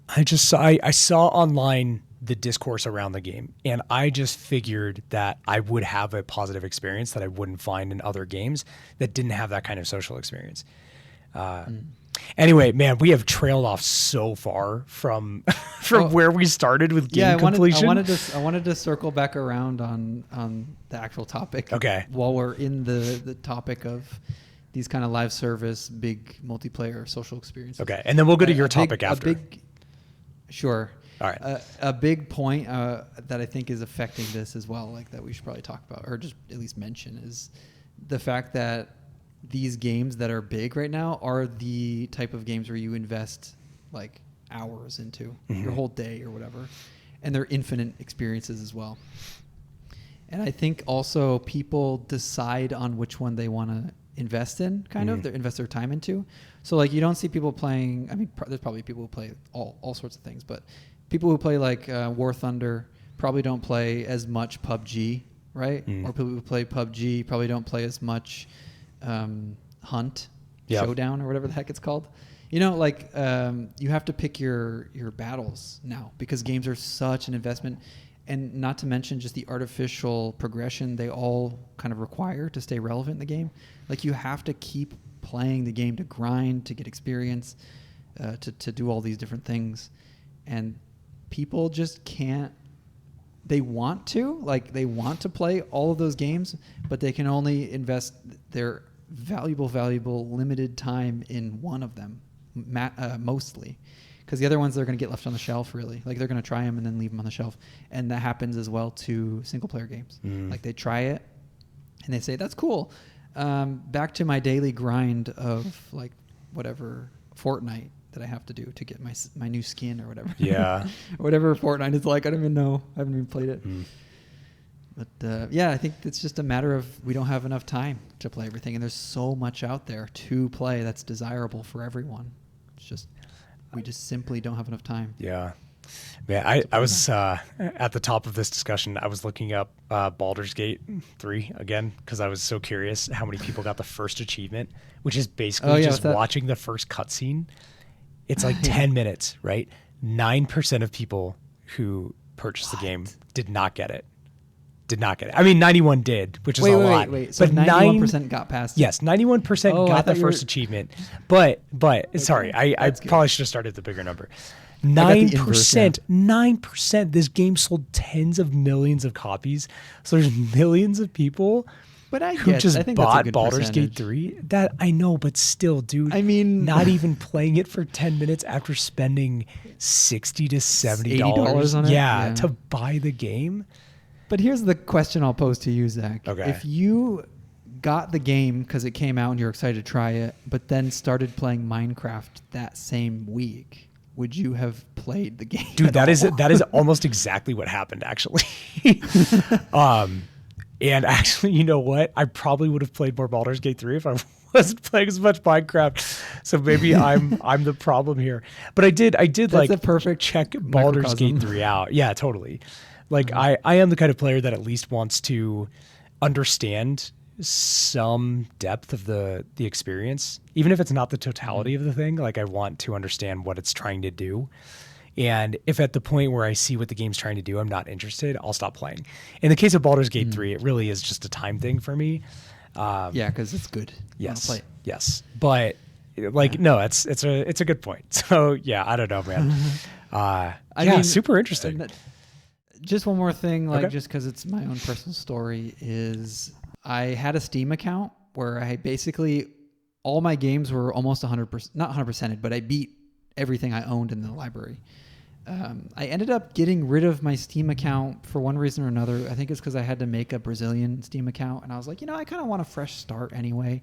I saw online the discourse around the game, and I just figured that I would have a positive experience that I wouldn't find in other games that didn't have that kind of social experience. Anyway, man, we have trailed off so far from where we started with game completion. I wanted to circle back around on the actual topic. Okay. While we're in the topic of these kind of live service, big multiplayer social experiences. Okay, and then we'll go to your topic after. Sure. All right. A big point that I think is affecting this as well, like that we should probably talk about, or just at least mention, is the fact that these games that are big right now are the type of games where you invest like hours into your whole day or whatever, and they're infinite experiences as well. And I think also people decide on which one they want to invest in, invest their time into. So like you don't see people playing, I mean, there's probably people who play all sorts of things, but people who play like War Thunder probably don't play as much PUBG, right? Or people who play PUBG probably don't play as much Hunt, Showdown, or whatever the heck it's called. You know, like you have to pick your battles now because games are such an investment, and not to mention just the artificial progression they all kind of require to stay relevant in the game. Like you have to keep playing the game to grind, to get experience, to do all these different things, and people just can't. They want to play all of those games, but they can only invest their valuable limited time in one of them, mostly, because the other ones they're going to get left on the shelf. Really, like they're going to try them and then leave them on the shelf, and that happens as well to single player games. Like they try it and they say that's cool. Back to my daily grind of like whatever Fortnite that I have to do to get my new skin or whatever. Yeah. Whatever Fortnite is like. I don't even know. I haven't even played it. But I think it's just a matter of we don't have enough time to play everything. And there's so much out there to play that's desirable for everyone. It's just, we just simply don't have enough time. Yeah. Man, I was at the top of this discussion. I was looking up Baldur's Gate 3 again because I was so curious how many people got the first achievement, which is basically just watching the first cutscene. It's like 10 minutes, right? 9% of people who purchased the game did not get it. I mean, 91 did, which is a lot. Wait. So 91% got past it? Yes, 91% got the first achievement. But sorry, I probably should have started the bigger number. 9%. This game sold tens of millions of copies. So there's millions of people who just bought Baldur's Gate 3. That I know, but still, dude. I mean, not even playing it for 10 minutes after spending $60 to $70 on it. Yeah, to buy the game. But here's the question I'll pose to you, Zach. Okay. If you got the game because it came out and you're excited to try it, but then started playing Minecraft that same week, would you have played the game? Dude, that is almost exactly what happened, actually. And actually, you know what? I probably would have played more Baldur's Gate 3 if I wasn't playing as much Minecraft. So maybe I'm the problem here. But I did That's like a perfect check Baldur's Gate 3 out. Yeah, totally. Like I am the kind of player that at least wants to understand some depth of the experience, even if it's not the totality of the thing. Like I want to understand what it's trying to do. And if at the point where I see what the game's trying to do, I'm not interested, I'll stop playing. In the case of Baldur's Gate 3, it really is just a time thing for me. Yeah, because it's good. Yes. Play it. Yes. But no, it's a good point. So yeah, I don't know, man. I mean, super interesting. Just one more thing, just because it's my own personal story, is I had a Steam account where I basically, all my games were almost 100%, not 100%, but I beat everything I owned in the library. I ended up getting rid of my Steam account for one reason or another. I think it's because I had to make a Brazilian Steam account, and I was like, I kind of want a fresh start anyway.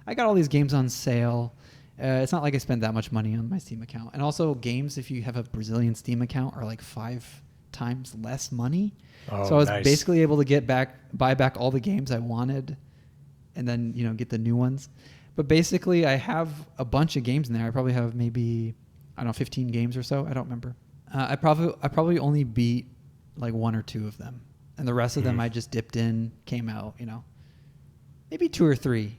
I got all these games on sale. It's not like I spent that much money on my Steam account. And also games, if you have a Brazilian Steam account, are like 5 times less money. So I was basically able to buy back all the games I wanted and then, get the new ones. But basically I have a bunch of games in there. I probably have maybe, 15 games or so. I don't remember. I probably only beat like 1 or 2 of them. And the rest of them I just dipped in, came out, maybe 2 or 3.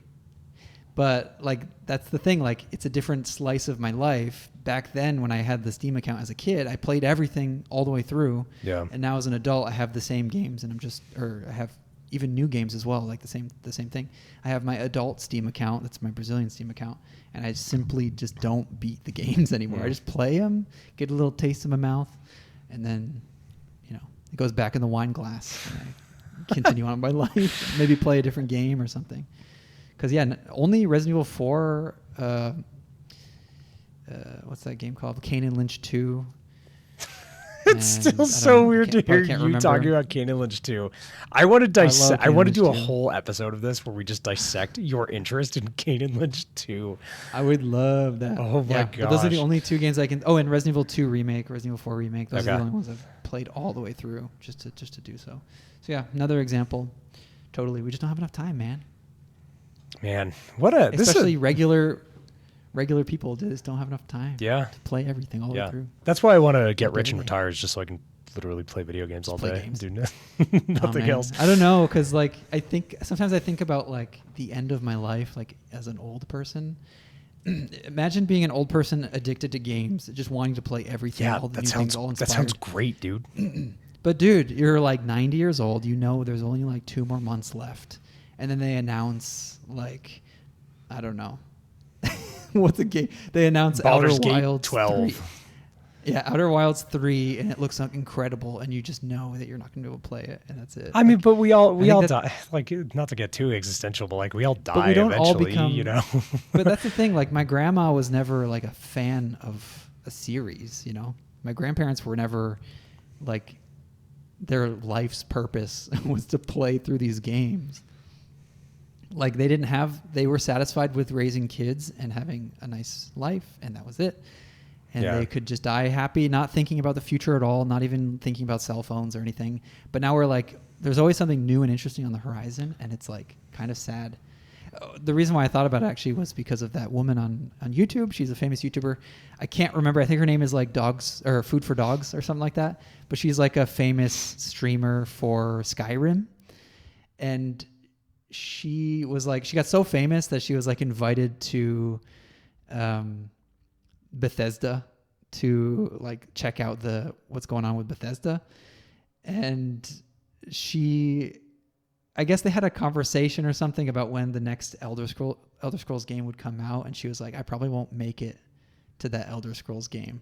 But that's the thing. It's a different slice of my life. Back then, when I had the Steam account as a kid, I played everything all the way through. Yeah. And now as an adult, I have the same games, and I have even new games as well, like the same thing. I have my adult Steam account. That's my Brazilian Steam account, and I simply just don't beat the games anymore. I just play them, get a little taste in my mouth, and then, it goes back in the wine glass. And I continue on my life. Maybe play a different game or something. Because, only Resident Evil 4, what's that game called? Kane and Lynch 2. It's still so weird to hear you talking about Kane and Lynch 2. I want to do a whole episode of this where we just dissect your interest in Kane and Lynch 2. I would love that. Oh my gosh. Those are the only 2 games I can... Oh, and Resident Evil 2 Remake, Resident Evil 4 Remake. Those are the only ones I've played all the way through just to do so. So yeah, another example. Totally. We just don't have enough time, man. Man, especially regular people just don't have enough time to play everything all the way through. That's why I want to get rich and retire, is just so I can literally play video games all day and do nothing else. I don't know, because sometimes I think about the end of my life, as an old person. Imagine being an old person addicted to games, just wanting to play everything, all the new things, all inspired. That sounds great, dude. But dude, you're 90 years old. There's only 2 more months left. And then they announce, I don't know. What's the game? They announce Baldur's Outer Wilds 12. 3. Yeah, Outer Wilds 3, and it looks incredible, and you just know that you're not going to be able to play it, and that's it. I mean, but we all die. Not to get too existential, but we all die we don't eventually, all become, But that's the thing. My grandma was never a fan of a series. My grandparents were never their life's purpose was to play through these games. They were satisfied with raising kids and having a nice life, and that was it. And they could just die happy, not thinking about the future at all, not even thinking about cell phones or anything. But now we're there's always something new and interesting on the horizon, and it's kind of sad. The reason why I thought about it actually was because of that woman on YouTube. She's a famous YouTuber. I can't remember. I think her name is like Dogs or Food for Dogs or something like that. But she's like a famous streamer for Skyrim. And she was like, she got so famous that she was like invited to Bethesda to like check out what's going on with Bethesda. And I guess they had a conversation or something about when the next Elder Scrolls game would come out, and she was like, I probably won't make it to that Elder Scrolls game.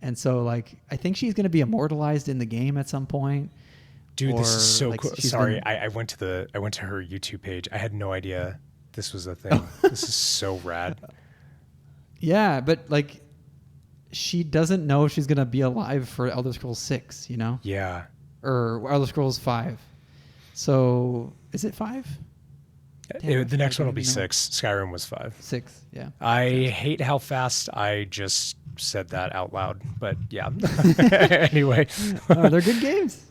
And so like I think she's going to be immortalized in the game at some point. Dude, this is so cool. Sorry, I went to her YouTube page. I had no idea this was a thing. This is so rad. Yeah, but like she doesn't know if she's going to be alive for Elder Scrolls 6, you know? Yeah. Or Elder Scrolls 5. So, is it 5? The next one will be 6. Skyrim was 5. 6, yeah. I hate how fast I just said that out loud, but yeah. Anyway. They're good games.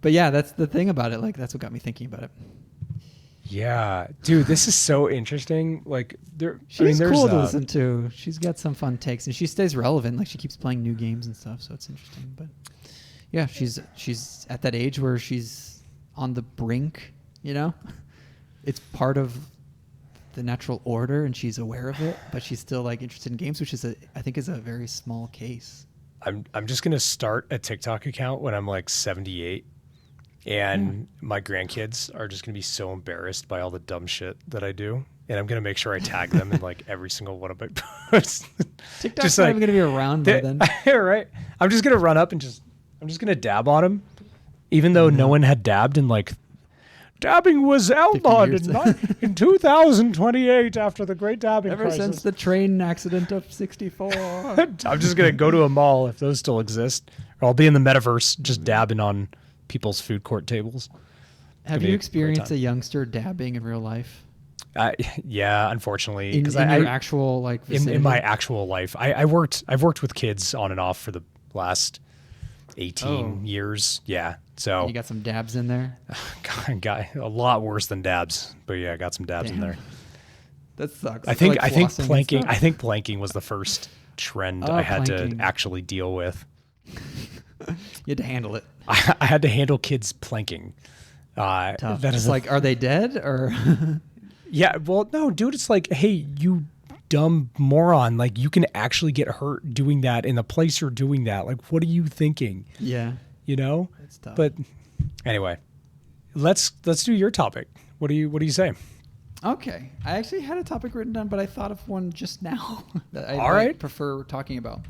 But yeah, that's the thing about it. Like, that's what got me thinking about it. Yeah. Dude, this is so interesting. Like, she's cool to listen to. She's got some fun takes, and she stays relevant. Like, she keeps playing new games and stuff, so it's interesting. But yeah, she's at that age where she's on the brink, you know? It's part of the natural order, and she's aware of it, but she's still like interested in games, which is I think is a very small case. I'm just gonna start a TikTok account when I'm like 78, and my grandkids are just gonna be so embarrassed by all the dumb shit that I do, and I'm gonna make sure I tag them in like every single one of my posts. TikTok's just not even gonna be around by then. Right? I'm just gonna run up and I'm just gonna dab on them, even though no one had dabbed in like. Dabbing was outlawed in 2028 after the Great Dabbing Ever Crisis. since the train accident of 64. I'm just going to go to a mall, if those still exist, or I'll be in the metaverse just dabbing on people's food court tables. Have you experienced a youngster dabbing in real life? Yeah, unfortunately. In your actual like vicinity? In my actual life. I've worked with kids on and off for the last 18 years. Yeah. So you got some dabs in there? Got a lot worse than dabs, but yeah, I got some dabs in there. That sucks. I think planking was the first trend I had to actually deal with. You had to handle it. I had to handle kids planking. Tough. That is like, are they dead or? Yeah. Well, no, dude. It's like, hey, you dumb moron! Like, you can actually get hurt doing that in the place you're doing that. Like, what are you thinking? Yeah. You know. It's tough. But anyway, let's do your topic. What do you say? Okay. I actually had a topic written down, but I thought of one just now that I prefer talking about.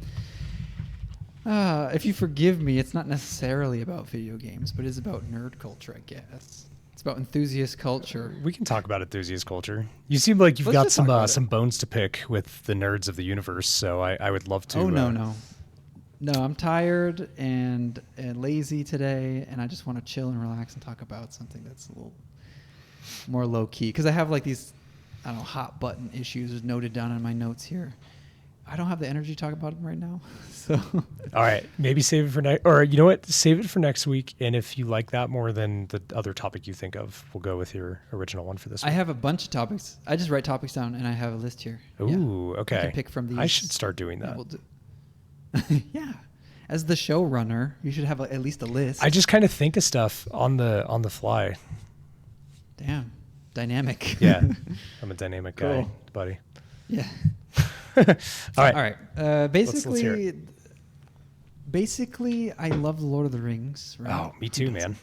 If you forgive me, it's not necessarily about video games, but it's about nerd culture, I guess. It's about enthusiast culture. We can talk about enthusiast culture. You seem like you've got some bones to pick with the nerds of the universe, so I would love to. Oh, no, I'm tired and lazy today, and I just want to chill and relax and talk about something that's a little more low key. Because I have like these, I don't know, hot button issues noted down in my notes here. I don't have the energy to talk about them right now. So, all right, maybe save it for next, or you know what, save it for next week. And if you like that more than the other topic you think of, we'll go with your original one for this week. I have a bunch of topics. I just write topics down, and I have a list here. Ooh, okay. I can pick from these. I should start doing that. Yeah. As the showrunner, you should have at least a list. I just kind of think of stuff on the fly. Damn. Dynamic. Yeah. I'm a dynamic guy, buddy. Yeah. All right. All right. Basically, let's hear it. Basically, I love The Lord of the Rings. Right? Oh, me too, man.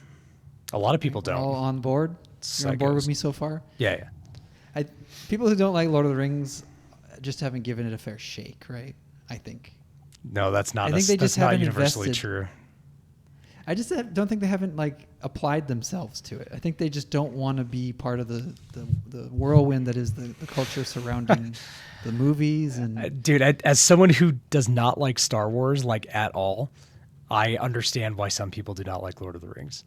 A lot of people don't. All on board? You're on board with me so far? Yeah. People who don't like Lord of the Rings just haven't given it a fair shake, right? I think. No, that's not. I think they just haven't universally true. I just don't think they haven't like applied themselves to it. I think they just don't want to be part of the whirlwind that is the culture surrounding the movies. And dude, as someone who does not like Star Wars like at all, I understand why some people do not like Lord of the Rings.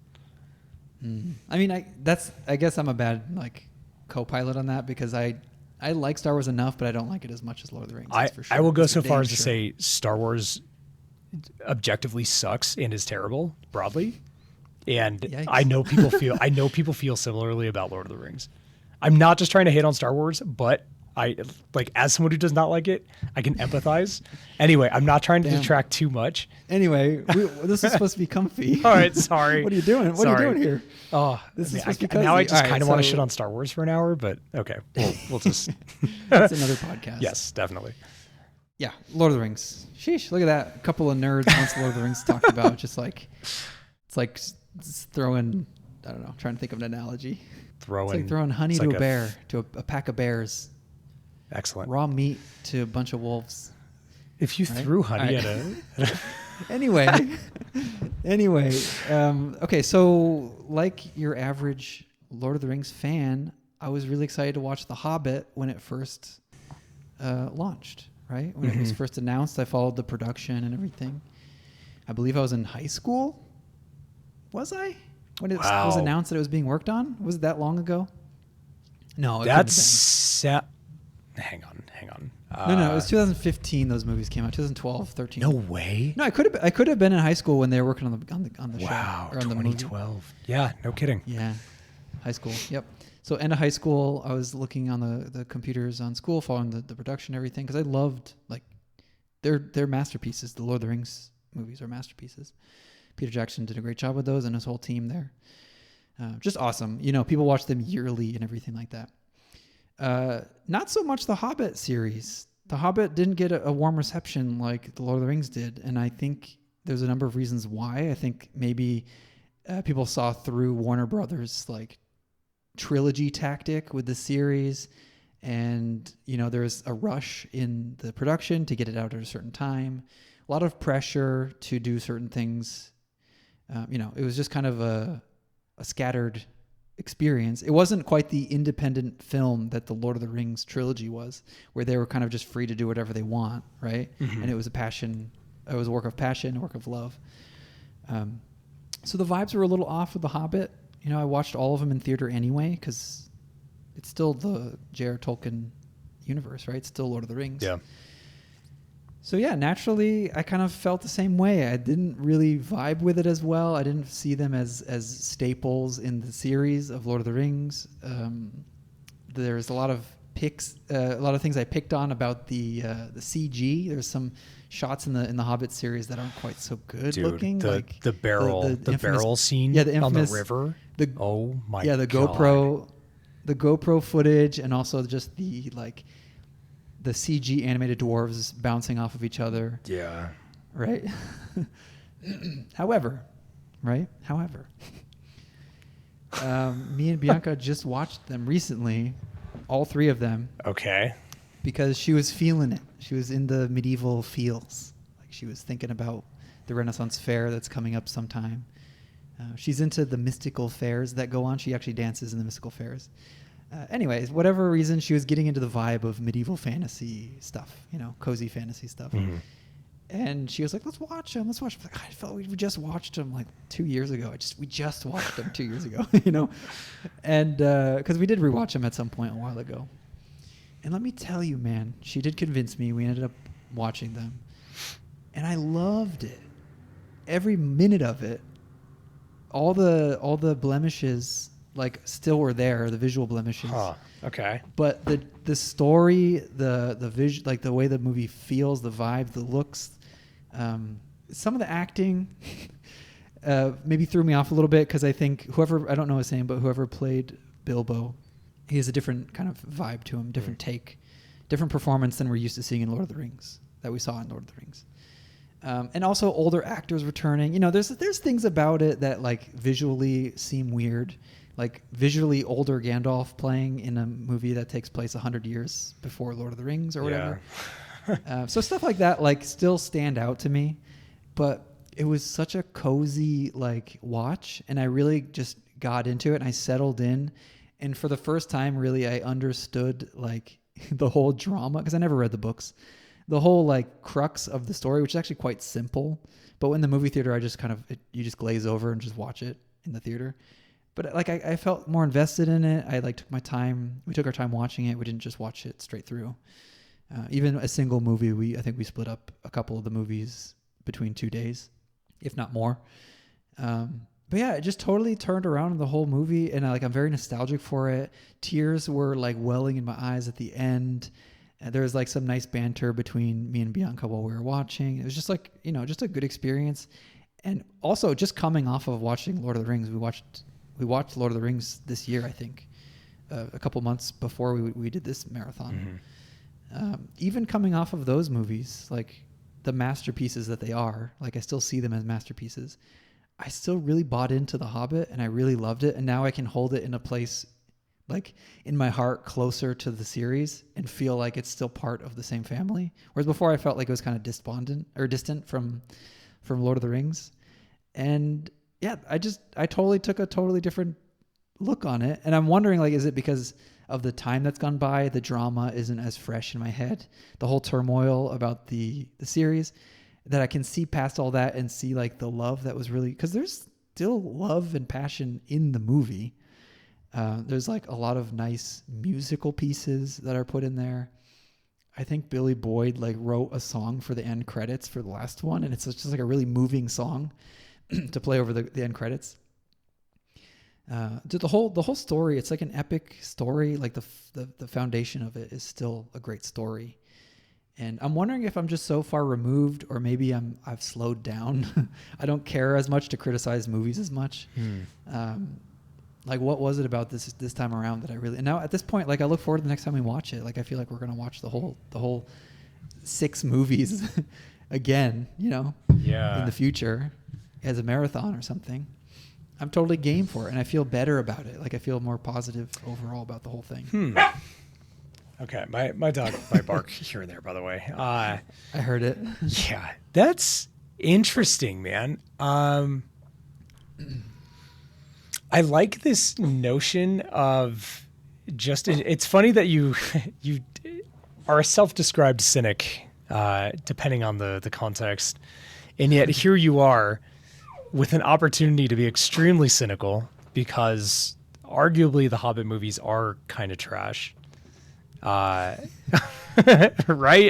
I mean, I guess I'm a bad like co-pilot on that because I like Star Wars enough, but I don't like it as much as Lord of the Rings. That's for sure. I will go so far as to say Star Wars objectively sucks and is terrible broadly. And yikes. I know people feel similarly about Lord of the Rings. I'm not just trying to hate on Star Wars, but I like as someone who does not like it, I can empathize. Anyway, I'm not trying to detract too much. Anyway, this is supposed to be comfy. All right, sorry. What are you doing? What are you doing here? Oh, this is supposed to be cozy. Now I just kind of want to shit on Star Wars for an hour, but okay, we'll just. It's another podcast. Yes, definitely. Yeah, Lord of the Rings. Sheesh, look at that. A couple of nerds once Lord of the Rings talked about just like it's like throwing. I don't know. Trying to think of an analogy. It's like throwing honey to a bear, to a pack of bears. Excellent. Raw meat to a bunch of wolves. If you threw honey at a... Anyway. Okay, so like your average Lord of the Rings fan, I was really excited to watch The Hobbit when it first launched, right? When it was first announced, I followed the production and everything. I believe I was in high school. Was I? When it was announced that it was being worked on? Was it that long ago? No, that's... Hang on. No, it was 2015. Those movies came out. 2012, 13. No way. No, I could have been in high school when they were working on the show. Wow, or on 2012. The movie. Yeah, no kidding. Yeah, high school. Yep. So end of high school, I was looking on the computers on school, following the production and everything, because I loved like they're masterpieces. The Lord of the Rings movies are masterpieces. Peter Jackson did a great job with those, and his whole team there. Just awesome. You know, people watch them yearly and everything like that. Not so much the Hobbit series. The Hobbit didn't get a warm reception like the Lord of the Rings did, and I think there's a number of reasons why. I think maybe people saw through Warner Brothers like trilogy tactic with the series, and you know there's a rush in the production to get it out at a certain time, a lot of pressure to do certain things. You know, it was just kind of a scattered experience. It wasn't quite the independent film that the Lord of the Rings trilogy was, where they were kind of just free to do whatever they want, right? And it was a work of passion, a work of love. So the vibes were a little off with The Hobbit. You know, I watched all of them in theater anyway, because it's still the J.R. Tolkien universe, right? It's still Lord of the Rings. Yeah. So yeah, naturally, I kind of felt the same way. I didn't really vibe with it as well. I didn't see them as staples in the series of Lord of the Rings. There's a lot of a lot of things I picked on about the CG. There's some shots in the Hobbit series that aren't quite so good looking. Like the barrel, the infamous, barrel scene, the infamous, on the river. Oh my! Yeah, the God. GoPro footage, and also just the CG animated dwarves bouncing off of each other. Yeah. Right? However, me and Bianca just watched them recently, all three of them. Okay. Because she was feeling it. She was in the medieval feels. Like she was thinking about the Renaissance fair that's coming up sometime. She's into the mystical fairs that go on. She actually dances in the mystical fairs. Anyways, whatever reason, she was getting into the vibe of medieval fantasy stuff, you know, cozy fantasy stuff. And she was like, let's watch them. I was like, I felt we just watched them like 2 years ago. We just watched them 2 years ago, you know? And because we did rewatch them at some point a while ago. And let me tell you, man, she did convince me. We ended up watching them. And I loved it. Every minute of it. All the blemishes like still were there, the visual blemishes. Okay. But the story, the vision, like the way the movie feels, the vibe, the looks, some of the acting maybe threw me off a little bit, because I think I don't know his name, but whoever played Bilbo, he has a different kind of vibe to him, different take, different performance than we're used to seeing in Lord of the Rings, that we saw in Lord of the Rings. And also older actors returning. You know, there's things about it that like visually seem weird. Like visually older Gandalf playing in a movie that takes place 100 years before Lord of the Rings or whatever. So stuff like that like still stand out to me, but it was such a cozy like watch, and I really just got into it and I settled in, and for the first time really I understood like the whole drama, because I never read the books, the whole like crux of the story, which is actually quite simple, but in the movie theater I just you just glaze over and just watch it in the theater. But like I felt more invested in it. I like took my time. We took our time watching it. We didn't just watch it straight through. Even a single movie, I think we split up a couple of the movies between 2 days, if not more. But yeah, it just totally turned around in the whole movie, and I'm very nostalgic for it. Tears were like welling in my eyes at the end. And there was like some nice banter between me and Bianca while we were watching. It was just like, just a good experience. And also just coming off of watching Lord of the Rings, we watched Lord of the Rings this year, I think, a couple months before we did this marathon. Even coming off of those movies, like the masterpieces that they are, like I still see them as masterpieces. I still really bought into The Hobbit, and I really loved it. And now I can hold it in a place like in my heart closer to the series and feel like it's still part of the same family. Whereas before I felt like it was kind of distant from Lord of the Rings. And yeah, I totally took a totally different look on it. And I'm wondering, like, is it because of the time that's gone by? The drama isn't as fresh in my head. The whole turmoil about the series, that I can see past all that and see like the love that was really, because there's still love and passion in the movie. There's like a lot of nice musical pieces that are put in there. I think Billy Boyd like wrote a song for the end credits for the last one, and it's just like a really moving song to play over the end credits. The whole story, it's like an epic story. Like the foundation of it is still a great story. And I'm wondering if I'm just so far removed, or maybe I've slowed down. I don't care as much to criticize movies as much. Like, what was it about this time around that I really? And now at this point, like, I look forward to the next time we watch it. Like, I feel like we're gonna watch the whole 6 movies again. In the future as a marathon or something. I'm totally game for it, and I feel better about it. Like, I feel more positive overall about the whole thing. Okay, my dog might bark here and there, by the way. I heard it. Yeah, that's interesting, man. I like this notion of just... It's funny that you are a self-described cynic, depending on the context, and yet here you are with an opportunity to be extremely cynical, because arguably the Hobbit movies are kind of trash. Right?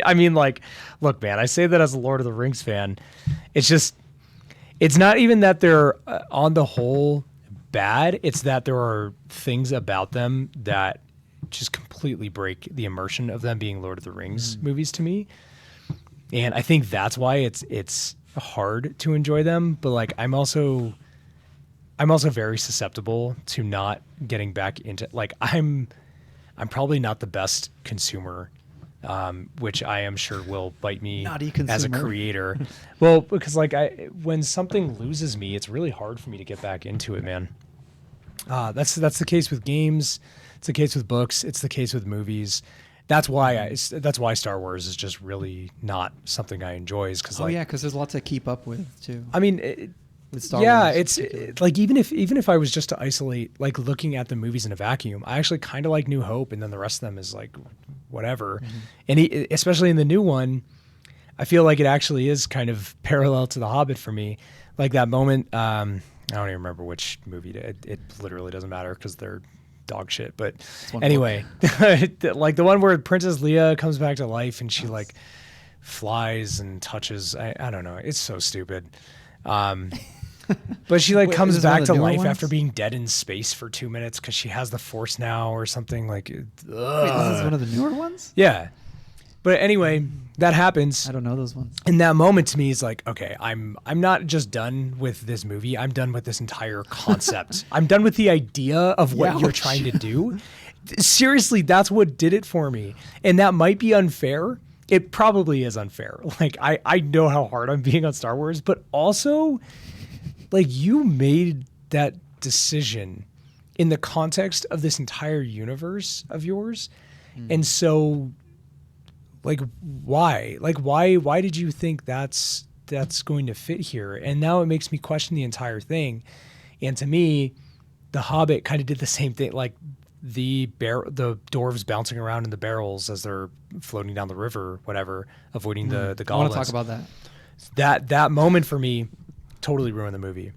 I mean, like, look, man, I say that as a Lord of the Rings fan. It's not even that they're on the whole bad. It's that there are things about them that just completely break the immersion of them being Lord of the Rings movies to me. And I think that's why it's hard to enjoy them. But like, I'm also very susceptible to not getting back into, like, I'm probably not the best consumer, which I am sure will bite me as a creator. Well, because like when something loses me, it's really hard for me to get back into it, man. That's the case with games. It's the case with books. It's the case with movies. That's why Star Wars is just really not something I enjoy. Is because because there's lots to keep up with too. I mean. With Star Wars, it's like even if I was just to isolate, like, looking at the movies in a vacuum, I actually kind of like New Hope, and then the rest of them is like whatever. And especially in the new one, I feel like it actually is kind of parallel to The Hobbit for me. Like that moment, I don't even remember which movie. It literally doesn't matter because they're dog shit. But anyway, like the one where Princess Leia comes back to life and she like flies and touches. I don't know. It's so stupid. But she comes back to life after being dead in space for 2 minutes because she has the Force now or something. Like, wait, this is one of the newer ones? Yeah. But anyway, that happens. I don't know those ones. And that moment to me is like, okay, I'm not just done with this movie. I'm done with this entire concept. I'm done with the idea of what you're trying to do. Seriously, that's what did it for me. And that might be unfair. It probably is unfair. Like, I know how hard I'm being on Star Wars, but also, like, you made that decision in the context of this entire universe of yours. And so, like, why? Like, why did you think that's going to fit here? And now it makes me question the entire thing. And to me, The Hobbit kind of did the same thing. Like, the dwarves bouncing around in the barrels as they're floating down the river, whatever, avoiding the goblins. I want to talk about that. That moment for me totally ruined the movie.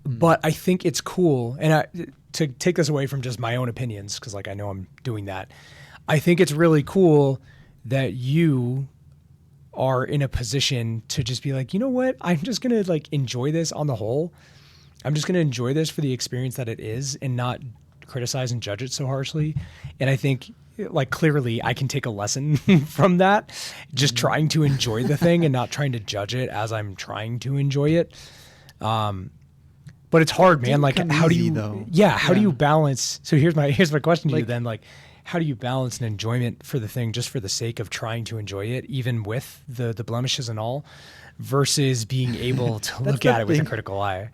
But I think it's cool, and to take this away from just my own opinions, because like I know I'm doing that, I think it's really cool that you are in a position to just be like, you know what, I'm just gonna like enjoy this on the whole. I'm just going to enjoy this for the experience that it is and not criticize and judge it so harshly. And I think like clearly I can take a lesson from that, just trying to enjoy the thing and not trying to judge it as I'm trying to enjoy it. But it's hard, man. Like how do you, how do you balance? So here's my question to you then. Like, how do you balance an enjoyment for the thing just for the sake of trying to enjoy it, even with the blemishes and all, versus being able to look at it with a critical eye?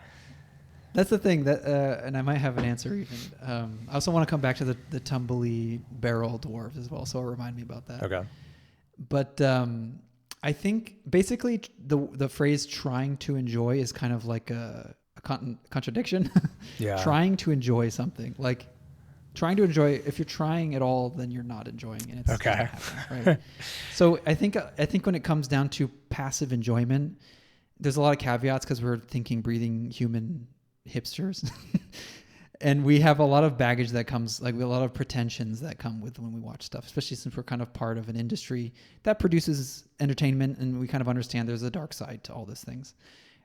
That's the thing that, and I might have an answer even. I also want to come back to the tumbly barrel dwarves as well, so it'll remind me about that. Okay. But I think basically the phrase "trying to enjoy" is kind of like a contradiction. Yeah. Trying to enjoy something, like trying to enjoy. If you're trying at all, then you're not enjoying it. It's okay. Right. So I think when it comes down to passive enjoyment, there's a lot of caveats because we're thinking, breathing human hipsters and we have a lot of baggage that comes, like a lot of pretensions that come with when we watch stuff, especially since we're kind of part of an industry that produces entertainment, and we kind of understand there's a dark side to all these things.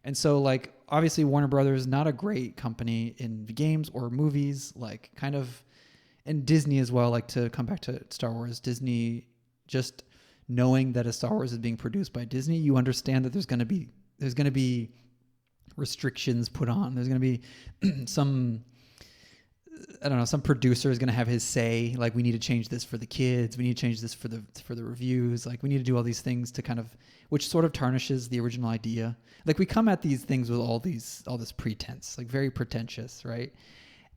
And so like obviously Warner Brothers, not a great company in games or movies, like kind of, and Disney as well. Like to come back to Star Wars, Disney, just knowing that a Star Wars is being produced by Disney, you understand that there's going to be restrictions put on. There's going to be some producer is going to have his say, like we need to change this for the kids, we need to change this for the reviews, like we need to do all these things to kind of, which sort of tarnishes the original idea. Like we come at these things with all this pretense, like very pretentious, right?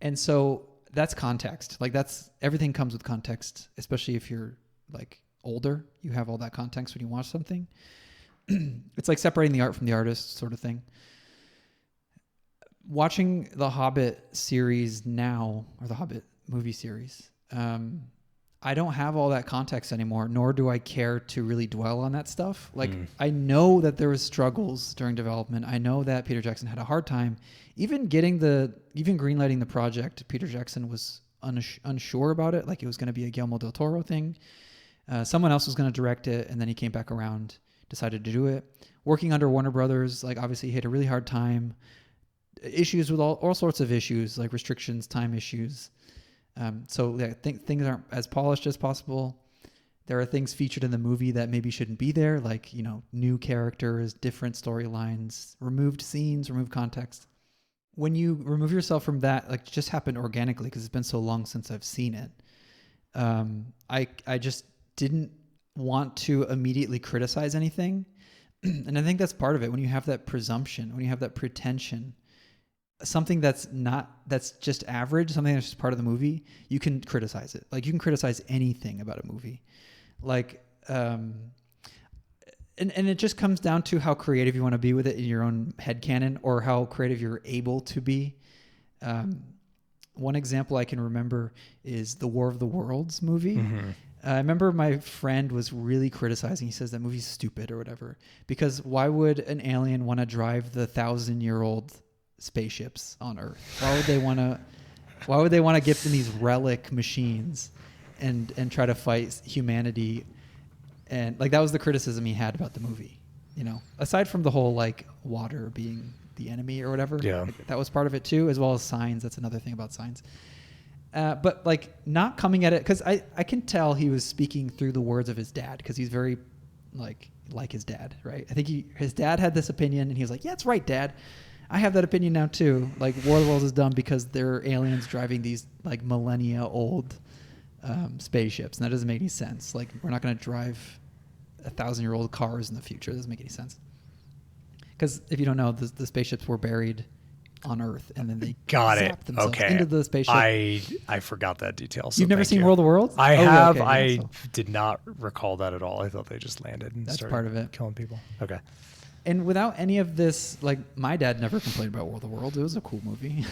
And so that's context. Like that's, everything comes with context, especially if you're like older, you have all that context when you watch something. It's like separating the art from the artist sort of thing. Watching the Hobbit series now, or the Hobbit movie series, I don't have all that context anymore, nor do I care to really dwell on that stuff. Like I know that there was struggles during development. I know that Peter Jackson had a hard time even greenlighting the project. Peter Jackson was unsure about it. Like it was going to be a Guillermo del Toro thing. Someone else was going to direct it, and then he came back around, decided to do it. Working under Warner Brothers, like obviously he had a really hard time. Issues with all sorts of issues, like restrictions, time issues. So I think things aren't as polished as possible. There are things featured in the movie that maybe shouldn't be there, like, new characters, different storylines, removed scenes, removed context. When you remove yourself from that, like it just happened organically because it's been so long since I've seen it. I just didn't want to immediately criticize anything. And I think that's part of it. When you have that presumption, when you have that pretension, something that's just average, something that's just part of the movie, you can criticize it. Like you can criticize anything about a movie. Like, and it just comes down to how creative you want to be with it in your own headcanon, or how creative you're able to be. One example I can remember is the War of the Worlds movie. Mm-hmm. I remember my friend was really criticizing. He says that movie's stupid or whatever, because why would an alien want to drive the 1,000-year-old spaceships on Earth? Why would they want to get in these relic machines and try to fight humanity? And like that was the criticism he had about the movie, aside from the whole like water being the enemy or whatever. Yeah, like, that was part of it too, as well as signs. That's another thing about signs. But like not coming at it, because I can tell he was speaking through the words of his dad, because he's very like his dad, right? I think his dad had this opinion, and he was like, "Yeah, that's right, Dad. I have that opinion now too. Like War of the Worlds is dumb because they're aliens driving these like millennia old spaceships, and that doesn't make any sense. Like we're not going to drive 1,000-year-old cars in the future. It doesn't make any sense. Because if you don't know, the spaceships were buried on Earth, and then they zapped themselves into the spaceship. I forgot that detail. So you've never seen World of Worlds? I have. Okay, I did not recall that at all. I thought they just landed and started part of it. Killing people. Okay. And without any of this, like my dad never complained about World of Worlds. It was a cool movie.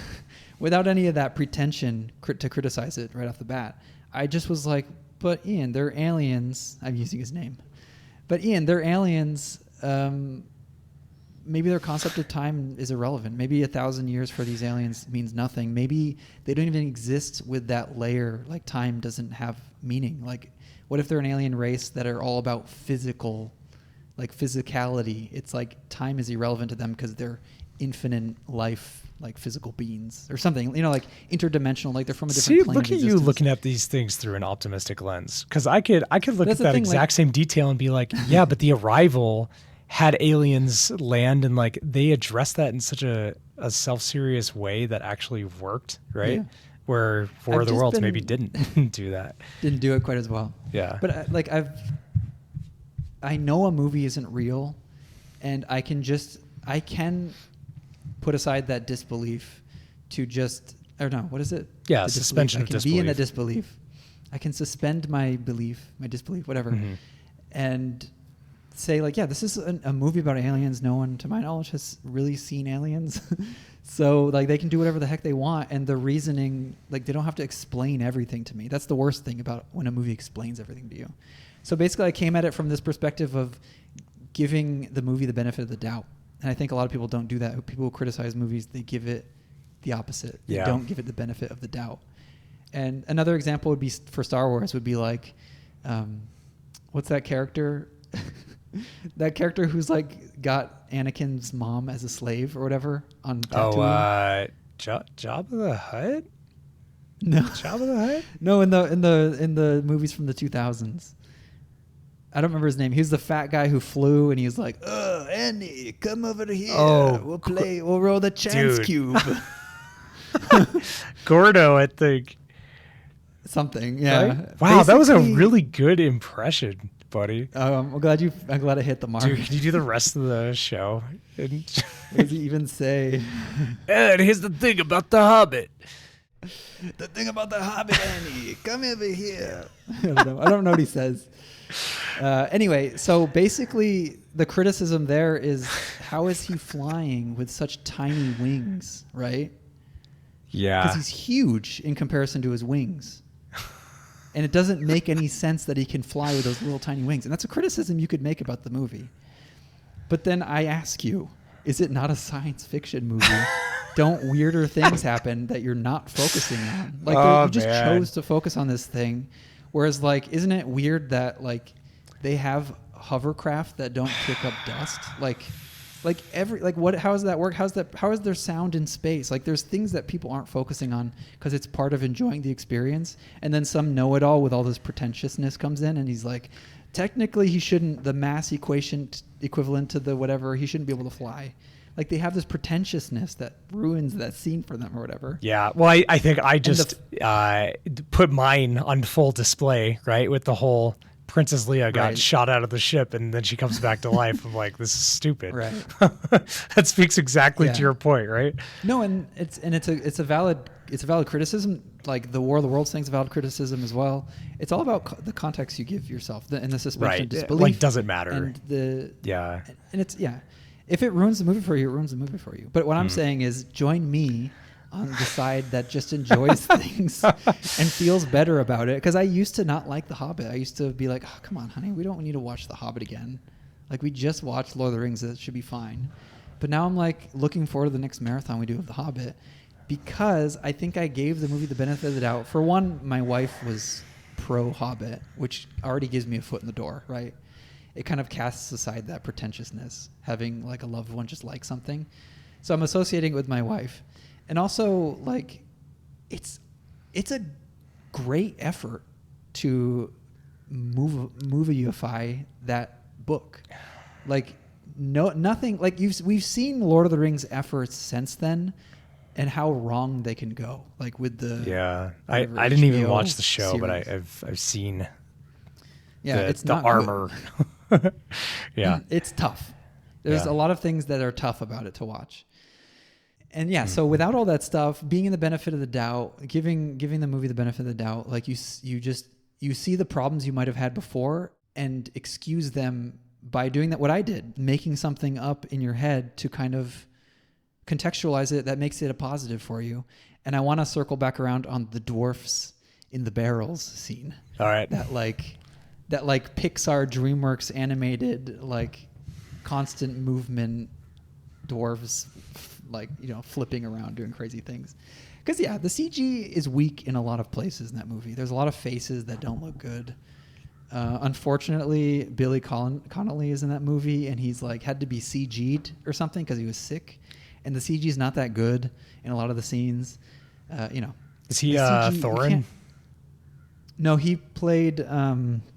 Without any of that pretension to criticize it right off the bat, I just was like, but Ian, they're aliens. I'm using his name. But Ian, they're aliens. Maybe their concept of time is irrelevant. Maybe 1,000 years for these aliens means nothing. Maybe they don't even exist with that layer. Like time doesn't have meaning. Like what if they're an alien race that are all about physicality? It's like time is irrelevant to them because they're infinite life like physical beings or something, like interdimensional, like they're from a different plane. Look of at you existence. looking at these things through an optimistic lens. Because I could look That's at the that thing, exact same detail and be like, yeah, but the Arrival had aliens land, and like they addressed that in such a self-serious way that actually worked, right? Yeah. Where War of the Worlds maybe didn't do that. Didn't do it quite as well. Yeah. But I know a movie isn't real, and I can put aside that disbelief to just, or no, what is it? Yeah, suspension of disbelief. I can be in the disbelief. I can suspend my disbelief, whatever, and say like, yeah, this is a movie about aliens. No one, to my knowledge, has really seen aliens. So like they can do whatever the heck they want, and the reasoning, like they don't have to explain everything to me. That's the worst thing about when a movie explains everything to you. So basically I came at it from this perspective of giving the movie the benefit of the doubt. And I think a lot of people don't do that. People who criticize movies, they give it the opposite. They don't give it the benefit of the doubt. And another example would be for Star Wars would be like, what's that character? That character who's like got Anakin's mom as a slave or whatever on Tatooine. Jabba the Hutt? No. Jabba the Hutt? No, in the movies from the 2000s. I don't remember his name. He was the fat guy who flew, and he was like, "Oh, Andy, come over here. We'll roll the chance cube." Gordo, I think. Something, yeah. Right? Wow, that was a really good impression, buddy. I'm glad I hit the mark. Dude, can you do the rest of the show? What does he even say? And here's the thing about the Hobbit. The thing about the Hobbit, Andy. Come over here. I don't know what he says. Anyway, so basically the criticism there is, how is he flying with such tiny wings, right? Yeah. Because he's huge in comparison to his wings. And it doesn't make any sense that he can fly with those little tiny wings. And that's a criticism you could make about the movie. But then I ask you, is it not a science fiction movie? Don't weirder things happen that you're not focusing on? Like you just chose to focus on this thing. Whereas like, isn't it weird that like they have hovercraft that don't kick up dust? How does that work? How is there sound in space? Like there's things that people aren't focusing on because it's part of enjoying the experience. And then some know-it-all with all this pretentiousness comes in, and he's like, technically he shouldn't, the mass equation equivalent to the whatever, he shouldn't be able to fly. Like they have this pretentiousness that ruins that scene for them or whatever. Yeah. Well, I think I just put mine on full display, right? With the whole Princess Leia got shot out of the ship and then she comes back to life. I'm like, this is stupid. Right. That speaks exactly to your point, right? No, and it's a valid criticism. Like the War of the Worlds thing's a valid criticism as well. It's all about the context you give yourself and the suspension of disbelief. Like, does it matter? And if it ruins the movie for you, it ruins the movie for you. But what I'm saying is, join me on the side that just enjoys things and feels better about it. Because I used to not like The Hobbit. I used to be like, oh, come on, honey, we don't need to watch The Hobbit again. Like, we just watched Lord of the Rings. It should be fine. But now I'm like looking forward to the next marathon we do of The Hobbit, because I think I gave the movie the benefit of the doubt. For one, my wife was pro Hobbit, which already gives me a foot in the door, right? It kind of casts aside that pretentiousness, having like a loved one just like something. So I'm associating it with my wife. And also, like, it's a great effort to movieify that book. Like, nothing, like we've seen Lord of the Rings efforts since then, and how wrong they can go. Like with the I didn't even watch the show, series. But I've seen it's the not armor. Yeah, it's tough. There's a lot of things that are tough about it to watch. And so without all that stuff, being in the benefit of the doubt, giving the movie the benefit of the doubt, like you see the problems you might have had before and excuse them by doing that. What I did, making something up in your head to kind of contextualize it, that makes it a positive for you. And I want to circle back around on the dwarfs in the barrels scene. All right. That Pixar DreamWorks animated, like constant movement dwarves, like, flipping around doing crazy things. Because the CG is weak in a lot of places in that movie. There's a lot of faces that don't look good. Unfortunately, Billy Connolly is in that movie, and he's like had to be CG'd or something because he was sick. and the CG is not that good in a lot of the scenes. Is he Thorin? No, he played Dine.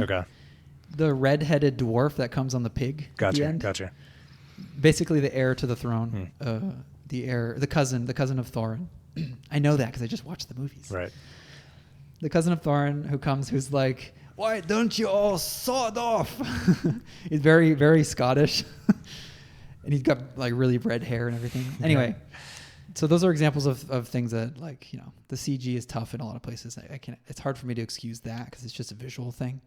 Okay. The red-headed dwarf that comes on the pig. At the end. Gotcha. Basically, the heir to the throne. The cousin of Thorin. I know that because I just watched the movies. Right. The cousin of Thorin who's like, why don't you all sawed off? He's very, very Scottish. And he's got like really red hair and everything. Anyway, so those are examples of things that the CG is tough in a lot of places. It's hard for me to excuse that because it's just a visual thing.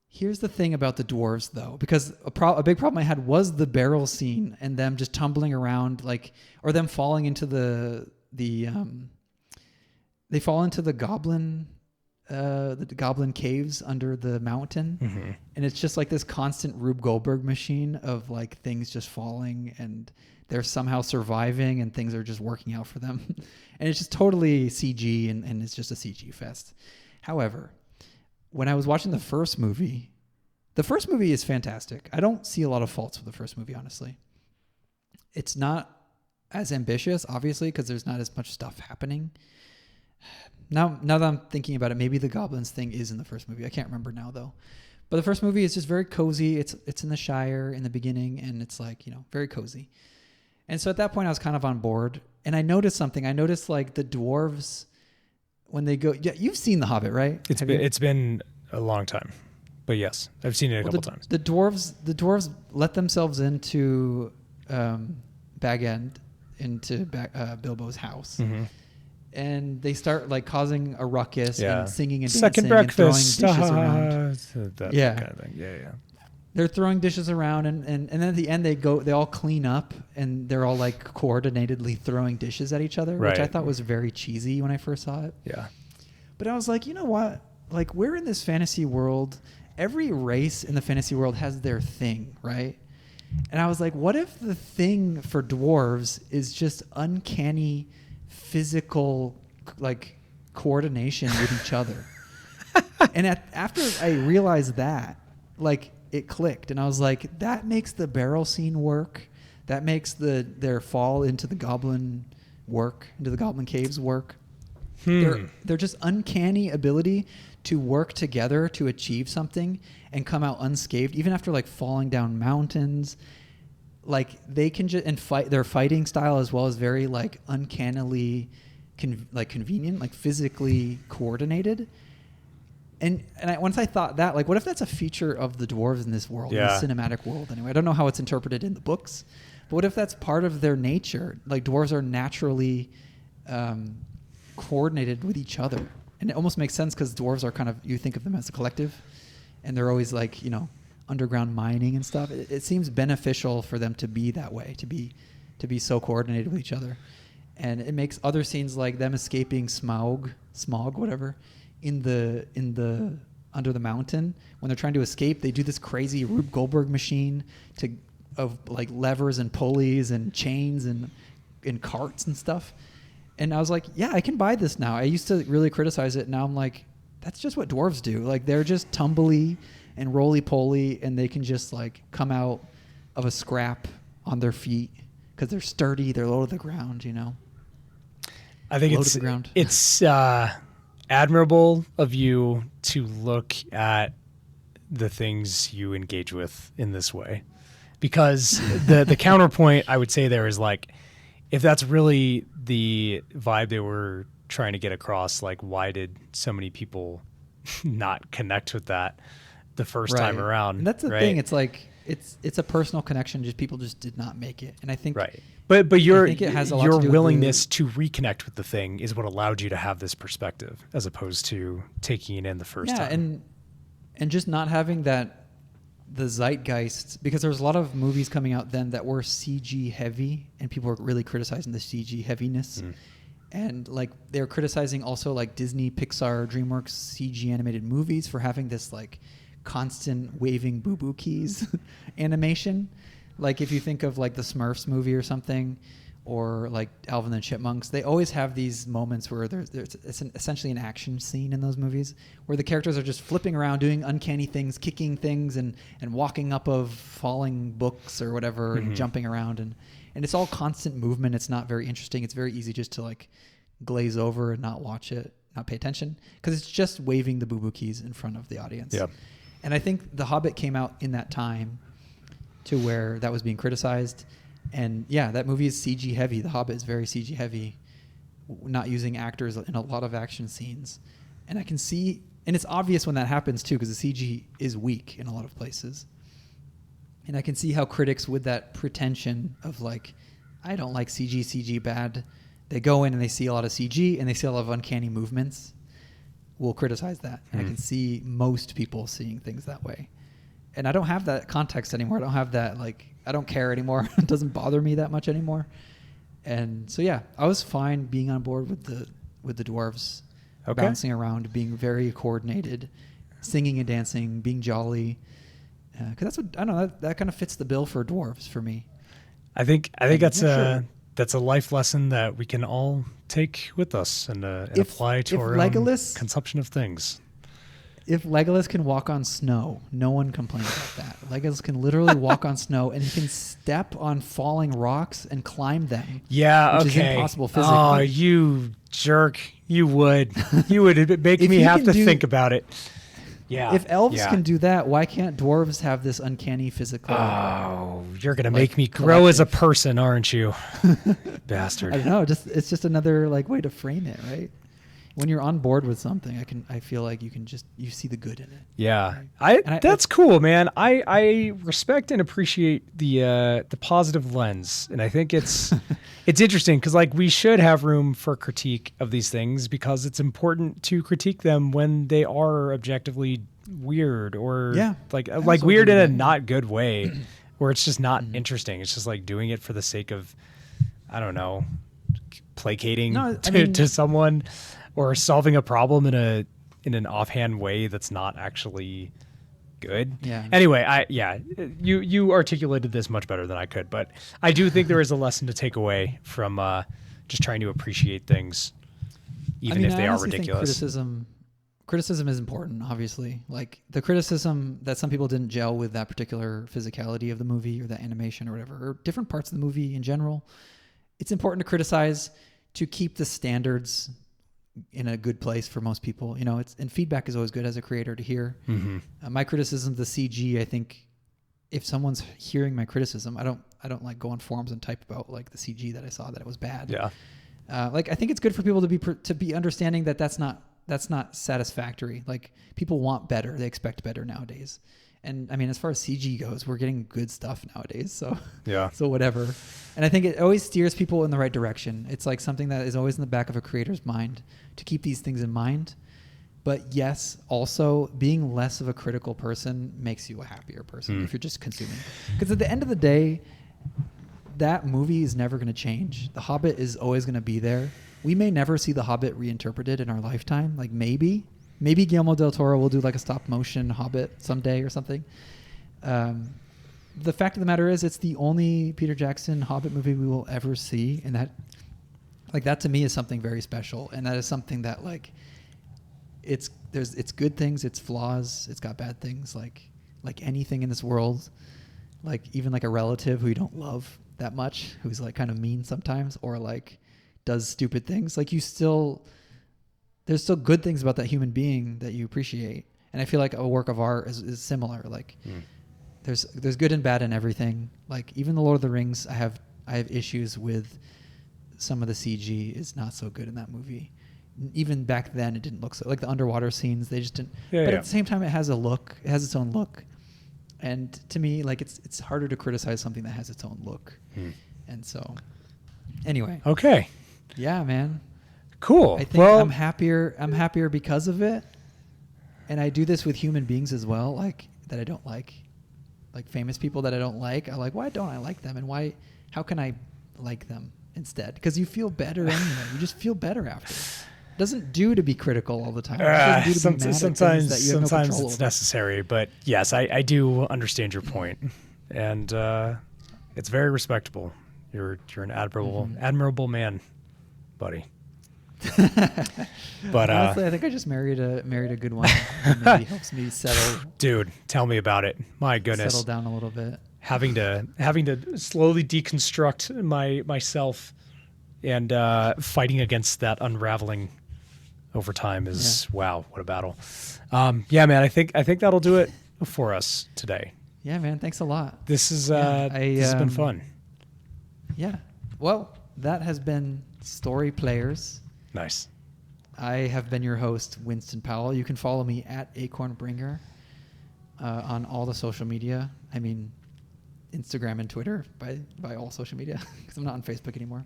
Here's the thing about the dwarves, though, because a big problem I had was the barrel scene and them just tumbling around, or them falling into they fall into the goblin caves under the mountain, and it's just like this constant Rube Goldberg machine of like things just falling, and they're somehow surviving, and things are just working out for them, and it's just totally CG, and it's just a CG fest. However, when I was watching the first movie is fantastic. I don't see a lot of faults with the first movie, honestly. It's not as ambitious, obviously, because there's not as much stuff happening. Now that I'm thinking about it, maybe the goblins thing is in the first movie. I can't remember now, though. But the first movie is just very cozy. It's in the Shire in the beginning, and it's like, very cozy. And so at that point, I was kind of on board. And I noticed something. I noticed like the dwarves, when they go... Yeah, you've seen The Hobbit, right? It's been a long time. But yes, I've seen it a couple times. The dwarves let themselves into Bag End, into Bilbo's house. And they start like causing a ruckus and singing and second dancing breakfast. And throwing dishes around. That kind of thing. Yeah. They're throwing dishes around, and then at the end they all clean up, and they're all like coordinatedly throwing dishes at each other, which I thought was very cheesy when I first saw it. Yeah. But I was like, you know what? Like, we're in this fantasy world. Every race in the fantasy world has their thing, right? And I was like, what if the thing for dwarves is just uncanny physical like coordination with each other? And after I realized that, like, it clicked, and I was like, that makes the barrel scene work. That makes their fall into the goblin caves work. They're just uncanny ability to work together to achieve something and come out unscathed, even after like falling down mountains. Like, they can and fight. Their fighting style as well is very like uncannily convenient, like physically coordinated. And once I thought that, like, what if that's a feature of the dwarves in this world, in the cinematic world anyway? I don't know how it's interpreted in the books, but what if that's part of their nature? Like, dwarves are naturally coordinated with each other. And it almost makes sense because dwarves are kind of, you think of them as a collective, and they're always like, underground mining and stuff. It seems beneficial for them to be that way, to be so coordinated with each other. And it makes other scenes like them escaping smog, whatever, in the under the mountain. When they're trying to escape, they do this crazy Rube Goldberg machine of like levers and pulleys and chains and carts and stuff. And I was like, yeah, I can buy this now. I used to really criticize it. Now I'm like, that's just what dwarves do. Like, they're just tumbly and roly-poly, and they can just like come out of a scrap on their feet because they're sturdy. They're low to the ground, I think it's admirable of you to look at the things you engage with in this way, because the counterpoint I would say there is like, if that's really the vibe they were trying to get across, like, why did so many people not connect with that the first time around? And that's the thing. It's like, it's a personal connection. Just people just did not make it. And I think, but your to willingness to reconnect with the thing is what allowed you to have this perspective, as opposed to taking it in the first time. And just not having the zeitgeist, because there was a lot of movies coming out then that were CG heavy, and people were really criticizing the CG heaviness. And like, they were criticizing also like Disney, Pixar, DreamWorks CG animated movies for having this like constant waving boo-boo keys animation. Like, if you think of like the Smurfs movie or something, or like Alvin and the Chipmunks, they always have these moments where essentially an action scene in those movies where the characters are just flipping around, doing uncanny things, kicking things, and walking up of falling books or whatever, and jumping around, and it's all constant movement. It's not very interesting. It's very easy just to like glaze over and not watch it, not pay attention, because it's just waving the boo-boo keys in front of the audience. Yep. And I think The Hobbit came out in that time to where that was being criticized. And yeah, that movie is CG heavy. The Hobbit is very CG heavy, not using actors in a lot of action scenes. And I can see, and it's obvious when that happens too, because the CG is weak in a lot of places. And I can see how critics with that pretension of like, I don't like CG bad. They go in and they see a lot of CG and they see a lot of uncanny movements, will criticize that. And I can see most people seeing things that way. And I don't have that context anymore. I don't have that, like, I don't care anymore. It doesn't bother me that much anymore. And so, yeah, I was fine being on board with the dwarves, bouncing around, being very coordinated, singing and dancing, being jolly. Because that's what, I don't know, that kind of fits the bill for dwarves for me. I think that's a life lesson that we can all take with us and apply to our own consumption of things. If Legolas can walk on snow, no one complains about that. Legolas can literally walk on snow, and he can step on falling rocks and climb them. Yeah, which is impossible physically. Oh, you jerk. You would make me have to think about it. Yeah. If elves can do that, why can't dwarves have this uncanny physical? Oh, you're going to make me grow as a person, aren't you? Bastard. I don't know. It's just another like way to frame it, right? When you're on board with something, I feel like you see the good in it. Yeah, that's cool, man. I respect and appreciate the positive lens, and I think it's interesting because like we should have room for critique of these things because it's important to critique them when they are objectively weird or like weird in a not good way, where it's just not interesting. It's just like doing it for the sake of, I don't know, placating to someone. Or solving a problem in an offhand way that's not actually good. Yeah. Anyway, you articulated this much better than I could, but I do think there is a lesson to take away from just trying to appreciate things, even if they are ridiculous. Criticism is important, obviously. Like the criticism that some people didn't gel with that particular physicality of the movie or that animation or whatever, or different parts of the movie in general. It's important to criticize to keep the standards in a good place for most people, and feedback is always good as a creator to hear. My criticism of the CG, I think if someone's hearing my criticism, I don't like go on forums and type about like the CG that I saw that it was bad. Yeah. Like I think it's good for people to be understanding that that's not satisfactory. Like people want better. They expect better nowadays. And I mean, as far as CG goes, we're getting good stuff nowadays. So yeah. So whatever. And I think it always steers people in the right direction. It's like something that is always in the back of a creator's mind to keep these things in mind. But yes, also being less of a critical person makes you a happier person if you're just consuming. Because at the end of the day, that movie is never going to change. The Hobbit is always going to be there. We may never see The Hobbit reinterpreted in our lifetime. Like maybe Guillermo del Toro will do like a stop motion Hobbit someday or something. The fact of the matter is it's the only Peter Jackson Hobbit movie we will ever see. And that to me is something very special. And that is something that like, it's good things, it's flaws, it's got bad things, like anything in this world, like even like a relative who you don't love that much, who's like kind of mean sometimes, or like does stupid things, like there's still good things about that human being that you appreciate. And I feel like a work of art is similar. Like there's good and bad in everything. Like even the Lord of the Rings, I have issues with some of the CG is not so good in that movie. Even back then, it didn't look so, like the underwater scenes, they just didn't. But at the same time, it has a look. It has its own look. And to me, like it's harder to criticize something that has its own look. And so, anyway. Okay. Yeah, man. Cool. I think I'm happier because of it. And I do this with human beings as well, like that I don't like famous people that I don't like. I like, why don't I like them? And how can I like them instead? Because you feel better anyway. You just feel better after. It doesn't do to be critical all the time. Sometimes it's necessary, but yes, I do understand your point, and it's very respectable. You're an admirable man, buddy. But honestly, I think I just married a good one. It maybe helps me settle. Dude, tell me about it. My goodness. Settle down a little bit. Having to slowly deconstruct myself and fighting against that unraveling over time is wow, what a battle. Yeah, man, I think that'll do it for us today. Yeah, man, thanks a lot. This has been fun. Yeah. Well, that has been Story Players. Nice. I have been your host, Winston Powell. You can follow me at Acornbringer on all the social media. I mean, Instagram and Twitter by all social media because I'm not on Facebook anymore.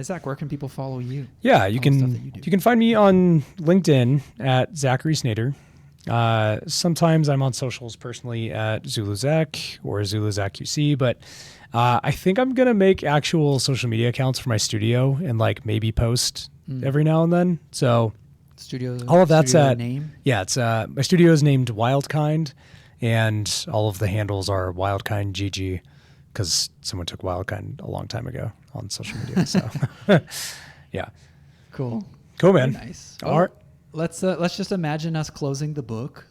Zach, where can people follow you? Yeah, you can find me on LinkedIn at Zachary Snader. Sometimes I'm on socials personally at ZuluZach or ZuluZachQC, but I think I'm going to make actual social media accounts for my studio and like maybe post every now and then. So all of that's at name? Yeah, it's my studio is named Wildkind and all of the handles are Wildkind GG because someone took Wildkind a long time ago on social media. So yeah. Cool, man. Very nice. All right. Let's just imagine us closing the book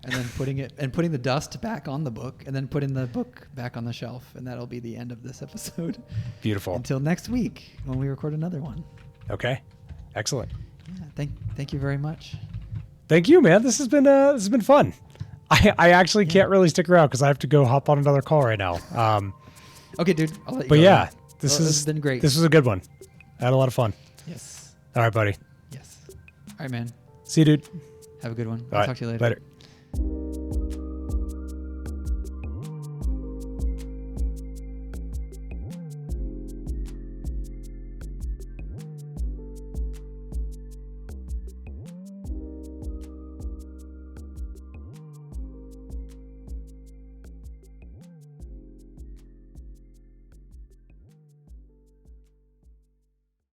and then putting the dust back on the book and then putting the book back on the shelf. And that'll be the end of this episode. Beautiful. Until next week when we record another one. Okay. Excellent. Yeah, thank you very much. Thank you, man. This has been fun. I actually can't really stick around because I have to go hop on another call right now. Okay, dude. I'll let you but go. Yeah, this has been great. This was a good one. I had a lot of fun. Yes. All right, buddy. Yes. All right, man. See you, dude. Have a good one. All I'll talk to you later. Later.